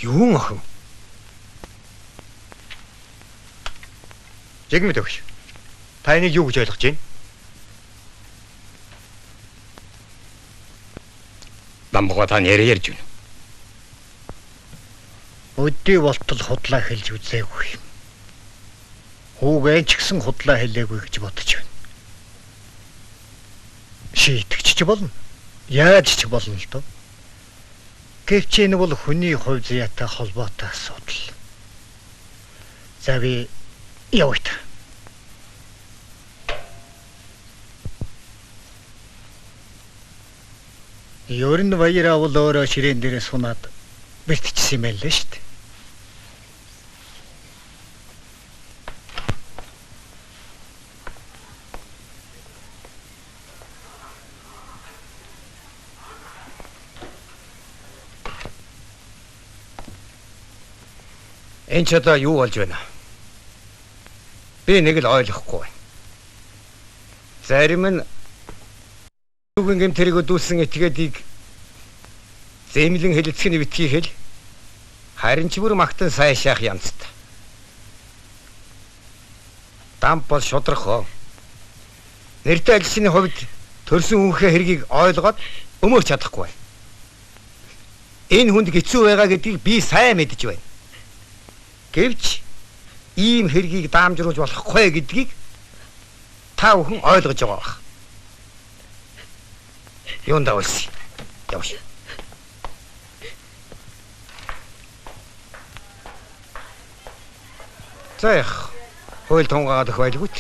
Юун охин? Жигмэд өгш. Та энийг юу гэж ойлгож байна? Дамбугаа та нэр ярьж байна. Өдөө болтол худлаа хэлж үзээгүй. Хүүгээ ч гэсэн худлаа хэлээгүй гэж бодож байна. Шийтгэж ч болно. Яаж ч болно л доо. Гэвч энэ бол хүний хувь заяатай холбоотой асуудал. За би явъя. Ер нь баяр авал өөрөө ширээн дээрээ сунаад бэлтчихсэн юм байлаа шүү дээ. Энд ч одоо юу болж байна? Би нэг л ойлгохгүй байна. Зарим нь юугийн гэмтэрийг өдүүлсэн этгээдийг зэмлэн хэлэлцэх нь битгий хэл. Харин ч бүр магтан сайн шаах янзтай. Дамп бол шудрах. Нэртэй ажилчны хувьд төрсөн үнхээ хэргийг ойлгоод өмөрч чадахгүй байна. Энэ хүнд хэцүү байгаа гэдгийг би сайн мэдэж байна. Гэвч ийм хэргийг даамжруулж болохгүй гэдгийг та бүхэн ойлгож байгаа бах. Юунд давсан? Явш. Зайх. Хууль тунгаад өх байлгүй.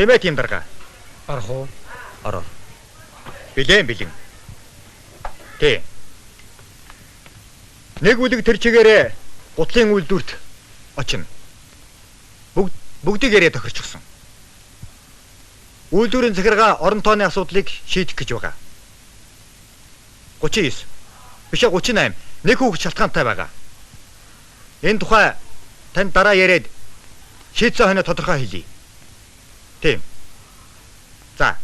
Тэмээ тийм дарга. Орох уу? Ороо. Билэн. Тэ. Нэг үлэг тэр чигээрээ гутлын үйлдвэрт очино. Бүгдийг яриа тохирчихсон. Үйлдвэрийн захиргаа орон тооны асуудлыг шийдэх гэж байгаа. 39. Биш 38. Нэг хүүхэд шалтгаантай байгаа. Энэ тухай танд дараа яриад шийдсэн хойно тодорхой хэлье. Тийм. За,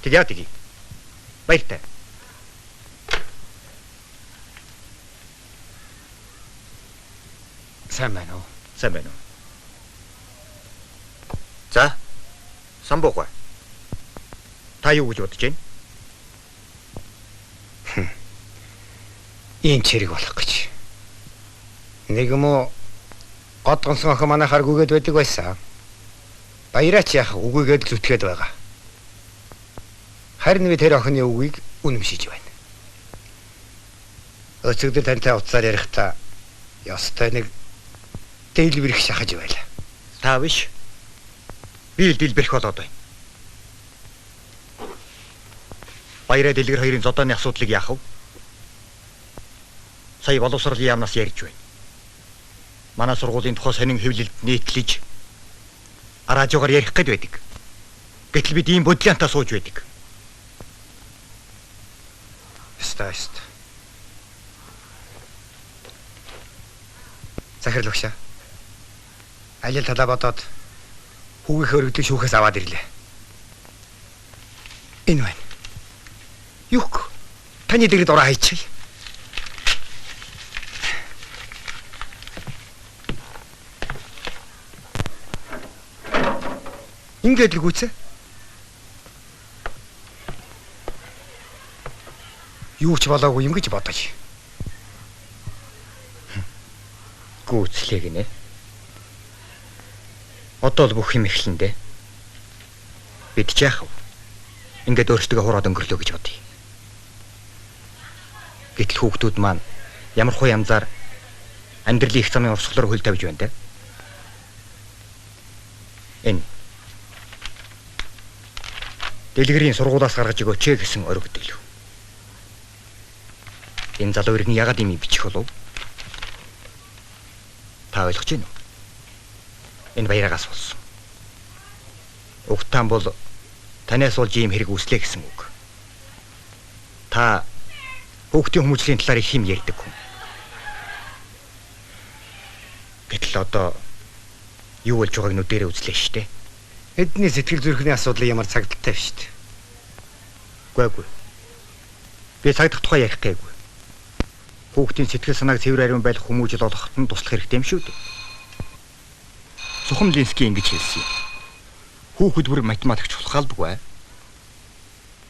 тэгье. Баяртай. Сайн байна уу? За, самбуугаа. Та юу гэж бодож байна? Ийм чирэг болох гэж. Нэг юм уу годгонсон охин манайхаар гүгээд байдаг байсан. Баяраач яах үгүйгээд зүтгээд байгаа. Харин би тэр охины үгийг үнэмшиж байна. Өцөгдөр тантай уцаар ярихдаа ёстой нэг дэлбэрэх шахаж байла. Та биш. Би л дэлбэрэх болоод байна. Баяраа дэлгэр хоёрын зодооны асуудлыг яах вэ? Сая боловсрол яамнаас ярьж байна. Манай сургуулийн тухай сонин хэвлэлд нийтлэж араажгаар ярих гээд байдаг. Гэтэл бид ийм бодлоонтаа сууж байдаг. Стаст. Захирал багшаа. Аль талаа бодоод хүүгийнхээ өргөдлөг шүүхээс аваад ирлээ. Энэ байна. Юук. Таны дэргэд ороо хайчих. Ингээд л гүцээ. юу ч болоогүй юм гэж бодож. Гүцлээ гинэ. Одоо л бүх юм эхлэн дээ. Бид ч яах вэ? Ингээд өөрсдөө хураад өнгөрлөө гэж бодъё. Гэтэл хүүхдүүд маань ямар хуу янзаар амьдралын их замын урсгалаар хөл тавьж байна те. Энэ дэлгэрийн сургуулиас гаргаж өгөөч гэсэн ориг дэглэв. Энэ залуу иргэн ягаад юм бичих болов? Та ойлгож байна уу? Энэ баярагаас болсон. Угтаан бол танаас болж ийм хэрэг үүслээ гэсэн үг. Та хүүхдийн хүмүүжлийн талаар их юм ярьдаг хүн. Гэтэл одоо юу болж байгааг нүдэрээ үзлээ штэ. Эдний сэтгэл зүрхний асуудал ямар цагдaltaй биш штэ. Гүйгүй. Би цагдах тухай ярих гээгүй. Хүүхдийн сэтгэл санааг цэвэр ариун байх хүмүүжил олоход нь туслах хэрэгтэй юм шүү дээ. Сухам Линский ингэж хэлсэн юм. Хүүхэд бүр математикч болох албагүй.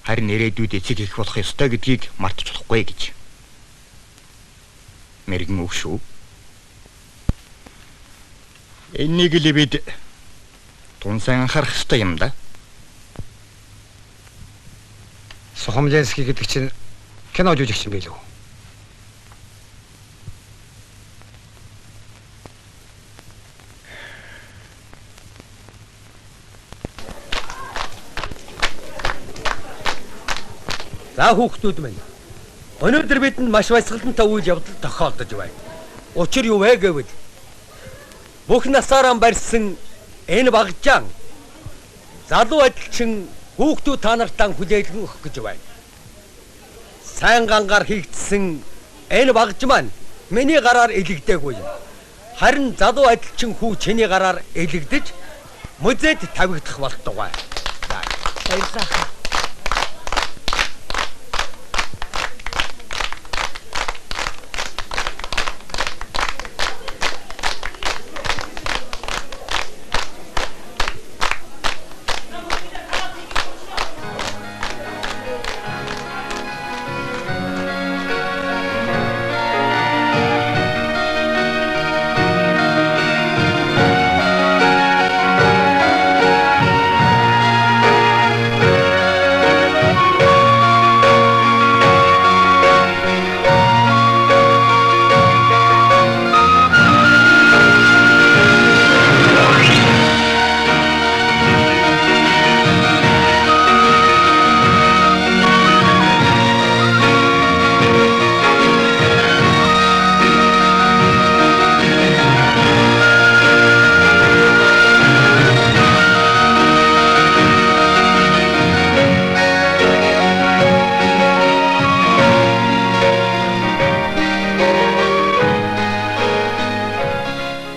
Харин ирээдүйд эцэг их болох ёстой гэдгийг мартаж болохгүй гэж. Мэргэн үг шүү. Энийг л бид тунсан анхаарах ёстой юм да. Сухам Линский гэдэг чинь кино жүжигч юм билүү? За хүүхдүүд минь. Өнөөдөр бидэнд маш баясгалантай үйл явдал тохиолдож байна. Учир юу вэ гэвэл бүх насаараа барьсан энэ багжаан залуу ажилчин хүүхдүүд та нартаа хүлээлгэн өгөх гэж байна. Сайн гангаар хийгдсэн энэ багж маань миний гараар илэгдээгүй юм. Харин залуу ажилчин хүү чиний гараар илэгдэж музейд тавигдах болтугай. Баярлалаа.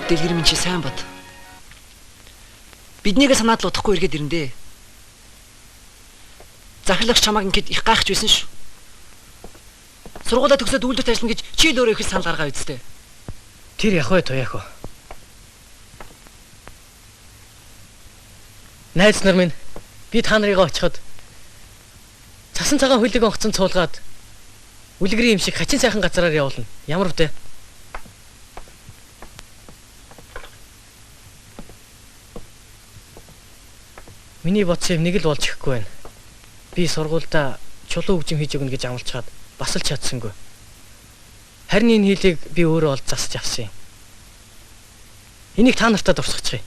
Дэлгэр минь чи сайн бод. Биднийгээ санаад л удахгүй эргээд ирэндээ. Захирлагч чамааг ингээд их гайхаж байсан шүү. Сургуулаа төгсөөд үйлдвэрт ажиллана гэж чи л өөрөө их санал гаргаа үсттэй. Тэр яг бай туяах уу. Найз нар минь би та нарыгаа очиход цасан цагаан хөлөг онгоцон цуулгаад үлгэрийн юм шиг хачин сайхан газараар явуулна. Ямар вдэ? Миний бодсон юм нэг л болж ихгүй байна. Би сургуультай чулуу хөгжим хийж өгнө гэж амлацгаад бас л чадсангүй. Харин энэ хилийг би өөрөө олж засаж авсан юм. Энийг та нартаа дурсгачих.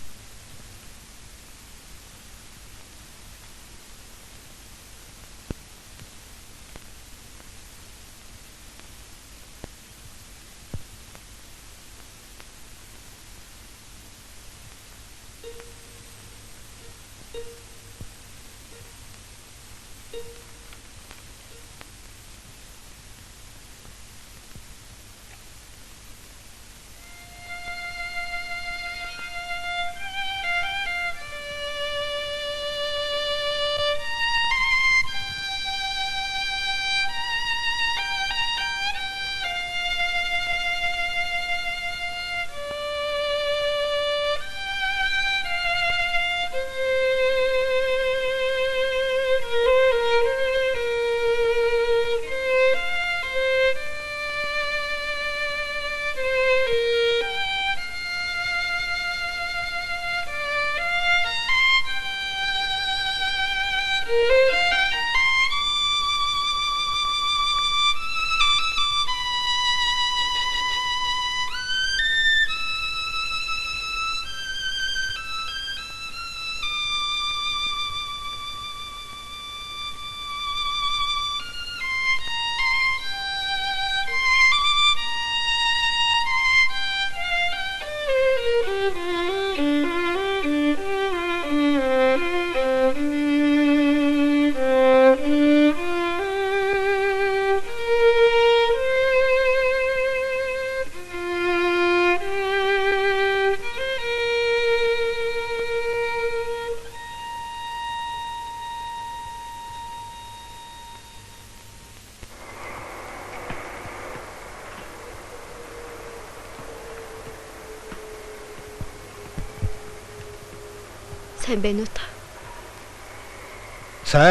Сайн байна уу та?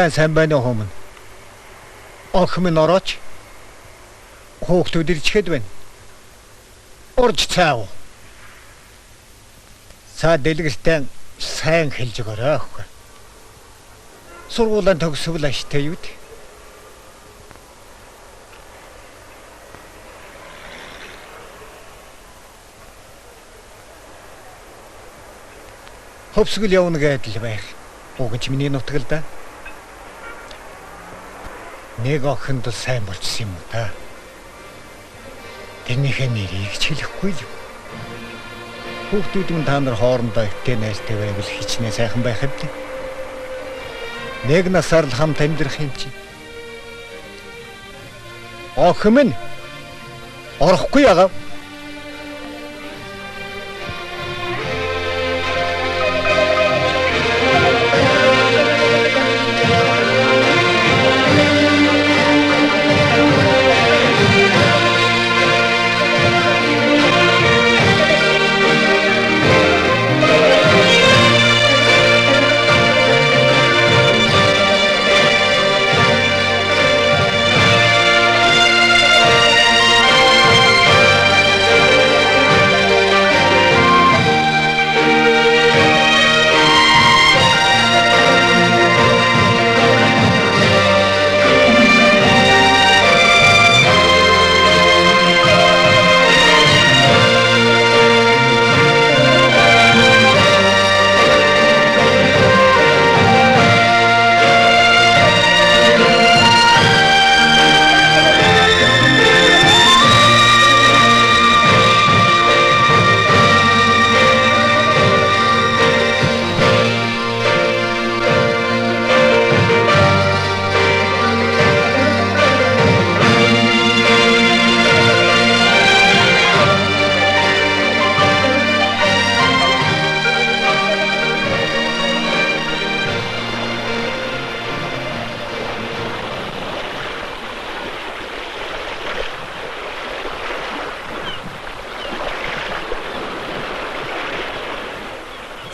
Сайн байна уу хөөмн. Охин минь орооч. Хүүхдүүд ирчихэд байна. Орж цаав. Цаа дэлгэртэн сайн хэлж өгөөрэй охин. Сургуулийн төгсвөл аштай юу дээ? Хөвсгөл явна гэдэл байх. Уг нь ч миний нутаг л да. Нэг охинд сайн болчихсон юм уу та? Тэрнийхээ нэрийг ч хэлэхгүй л. Хүүхдүүд нь та нар хоорондоо өвтэй найзтай байвал хичнээн сайхан байх юм. Нэг насаар л хамт амьдрах юм чи. Охин минь орохгүй ягаа.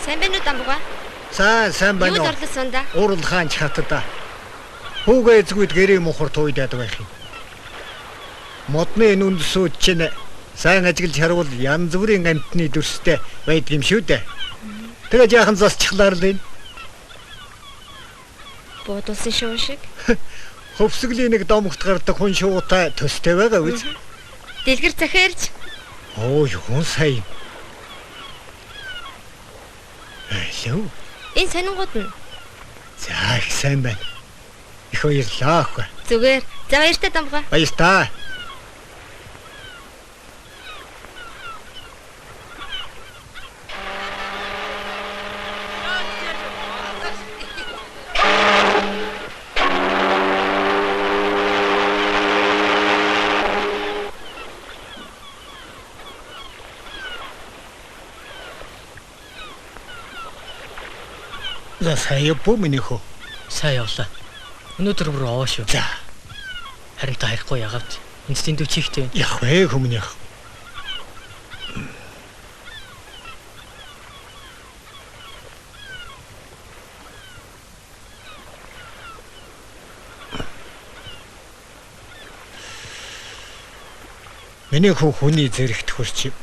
Сайн байна уу Дамбуга? Сайн байна уу? Юу орлсон да? Урал хаанч хатда. Хүүгээ эзгүйд гэрээ мохор туйдаад байх юм. Модны энэ үндсүүд чинь сайн ажиглаж харвал янз бүрийн амтны дүрстэй байдаг юм шүү дээ. Тэгээ жаахан засчихлаар л энэ. Бодулсан шүү шиг. Хөвсгөлийн нэг домогт гардаг хүн шуутай төстэй байгаа үз. Дэлгэр захиалж. Оо юу сайн. Алло. Энэ сонингууд нь. За их сайн байна. Их баярлалаа ахгүй. Зүгээр. За баяртай Дамбуга. Баяртай. За сайн явбуу миний хөө. Сайн явлаа. Өнөөдөр бүр овоо шүү. За. Харин та ярихгүй ягаад? Инстинкт чихтэй. Яах вэ хүмүүн яах? Миний хүний зэрэгт хурч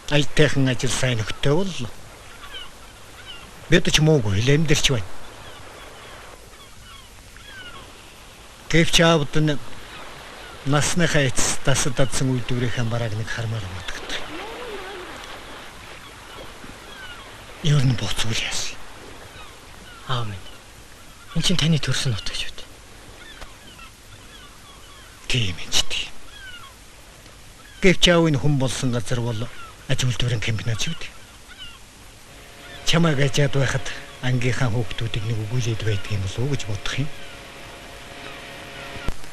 аятайхан ажил сайн өгтөө бол бид ч муугүй лэмдэрч байна. Гэвч аавд нь насныхаа эцэс тасад дадсан үйлдвэрийн бараг нэг хармаар бодогддог. Юу н боцвол яасан. Аав минь. Энд чинь таны төрсөн нутаг шүү дээ. Тийм ээ тийм. Гэвч аавын хүн болсон газар бол аж үйлдвэрийн комбинат шүү дээ. Чамайг ажаад байхад ангийнхаа хүүхдүүдийг нэг өгүүлээд байдаг юм болов уу гэж бодох юм.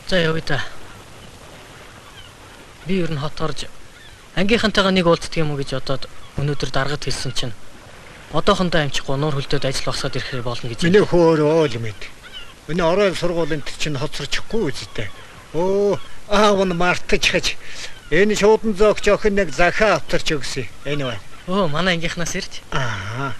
За явъя да. Би ер нь хот орж ангийнхантайгаа нэг уулздаг юм уу гэж бодоод өнөөдөр даргад хэлсэн чинь одоохондоо амжихгүй нуур хөлдөөд ажил босоод ирэхээр болно гэж. Миний хөөрөө л мэд. Миний орой сургуулийн чинь хоцорчихгүй үстэй. Оо аав нь мартаж хаж энэ шуудан зөөгч охин нэг захаа авторч өгсөн. Энэ байна. Оо манай ангийнхнаас ирж. Аа.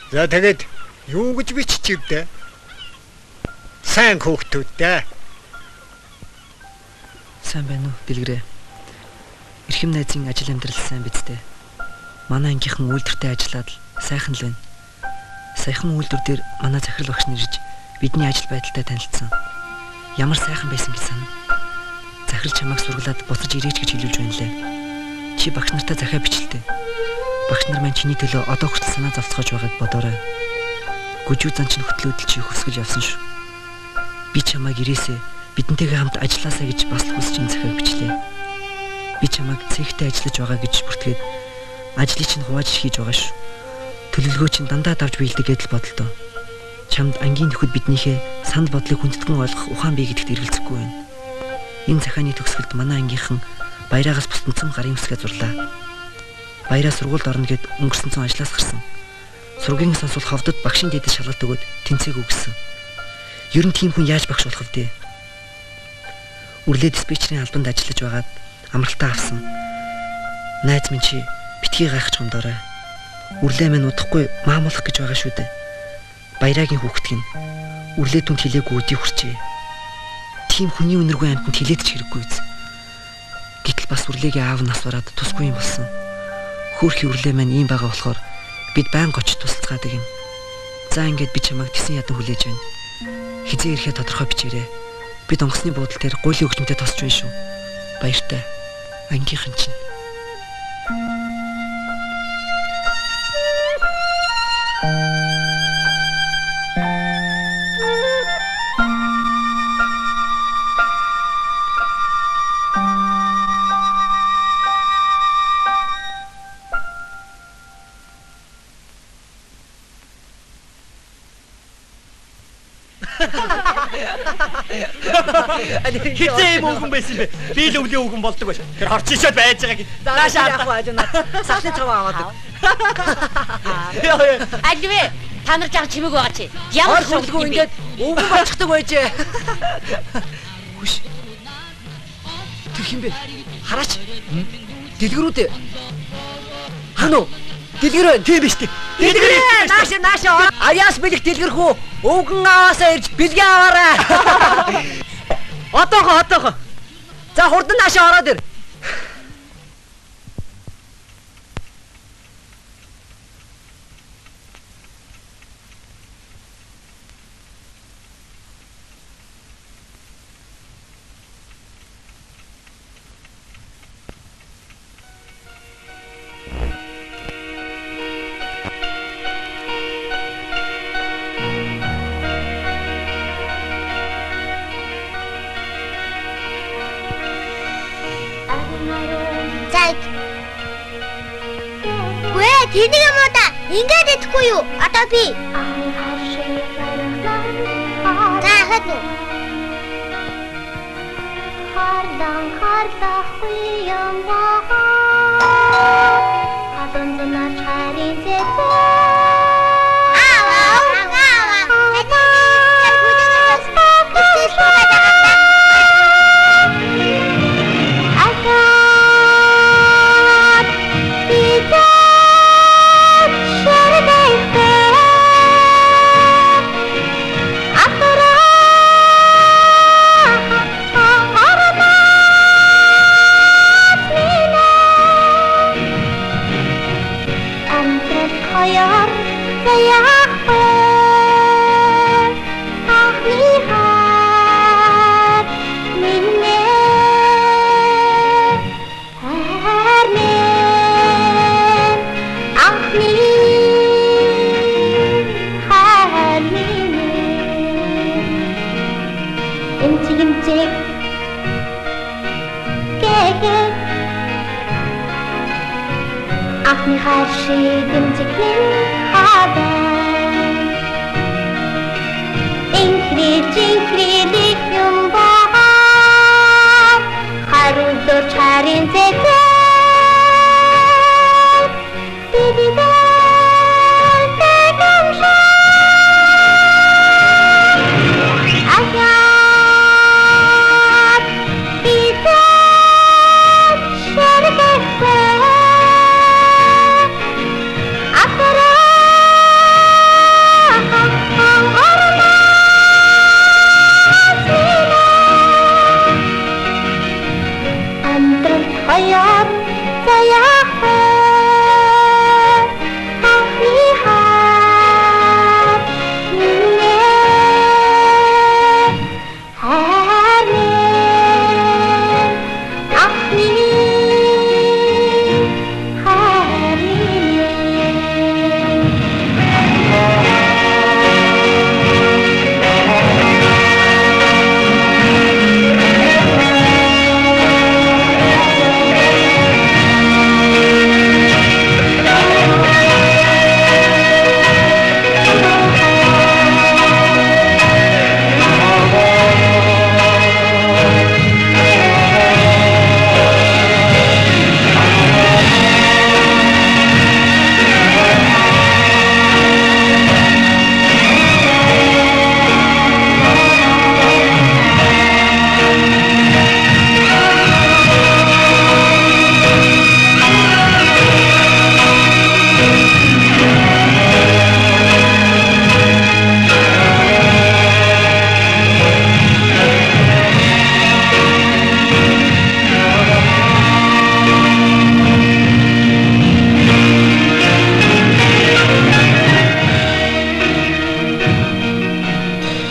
За тэгээд юу гэж биччих вэ? Сайн хүүхдүүдтэй. Сайн байна уу, Дэлгэрээ? Эрхэм найзын ажил амьдрал сайн бидтэй. Манай ангийнхан үйлдвэртэй ажиллаад л сайхан л байна. Саяхан үйлдвэр дээр манай захирал багш нэрж бидний ажил байдалтай танилцсан. Ямар сайхан байсан гэж санана. Захирал чамайг сургалаад буцаж ирээч гэж хэлүүлж байна лээ. Чи багш нартай захиа бичлээ. Багш нар маань чиний төлөө одоо хүртэл санаа зовцоож байгааг бодоорой. Гүжүү зан чинь хөтлөөдөл чи хүсгэж явсан шүү. Би чамайг ирээсээ бидэнтэйгээ хамт ажилласаа гэж бас хүсэж ин захиаг бичлээ. Би чамайг цэгтэй ажиллаж байгаа гэж бүртгээд ажлыг чинь хувааж хийж байгаа шүү. Төлөвлөгөө чинь дандаа давж биелдэг гэдэл бодолтой. Чамд ангийн нөхөд биднийхээ санд бодлыг хүндэтгэн ойлгох ухаан бий гэдэгт эргэлзэхгүй байна. Энэ захааны төгсгөлд манай ангийнхан баяраагаас бусдцсан гарын үсгээ зурлаа. Баяраа сургуульд орно гэд өнгөрсөн цон ажлаас гарсан. Сургуулийн сонсвол ховдод багшийн дэдэд шалгалт өгөөд тэнцээг үгсэн. Ер нь тийм хүн яаж багш болох вэ? Үрлээ диспетчерийн албанд ажиллаж байгаад амралтаа авсан. Найз минь чи битгий гайхаж гомдоорой. Үрлээ минь удахгүй маамуулах гэж байгаа шүү дээ. Баярагийн хүүхдг нь үрлээ түнд хилээгүй өдий хүрчээ. Тийм хүний үнэргүй амьтанд хилээд ч хэрэггүй үз. Гэтэл бас үрлээгийн аав нас бараад тусгүй юм болсон. Хөөрхи үрлээ маань ийм байгаа болохоор бид байнга очиж тусалцгаадаг юм. За ингээд би чамайг тэсэн ядан хүлээж байна. Хизээ ирэхээ тодорхой бичээрэй. Бид онгоцны буудлын дээр гуйлийн хөгжмөнтэй тосч байна шүү. Баяртай. Ангийнхан чинь. Хизээ юм өвгөн байсан бэ? Би л өвлийн өвгөн болдог байж. Тэр орч ичээд байж байгаа гэж. Наашаа авах байж наа. Сахны цав аваад. Альвэ та нар жаа чимэг байгаа чи. Ямар шоглгүй ингээд өвгөн болчихдаг байжээ. Хүш. Тэр хин бэ? Хараач. Дэлгэрүүд. Хано. Дэлгэр тийм биш үү? Дэлгэр. Наашаа. Аяас бэлэг дэлгэрхүү. Өвгөн аваасаа ирж бэлгээ аваарай. Отоохоо. За хурдан наашаа ороод ир. Тэнийг юм уу да? Ингээд идэхгүй юу? Одоо би. За хад нү. Харлахгүй юм баа. Хатан зуна чарин зэвэ. Ахны харши дэмжигэн хадан Инхри юм баа Харулдор чарын зэтэй Бидидэн тэгэмшээ Ахяд бидэн шэргэхтэй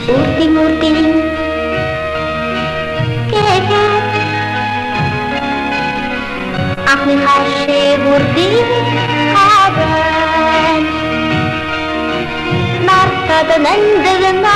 Үрдийн гэдэг Ахны хашиг үрдийн хаваа Нартад нандагна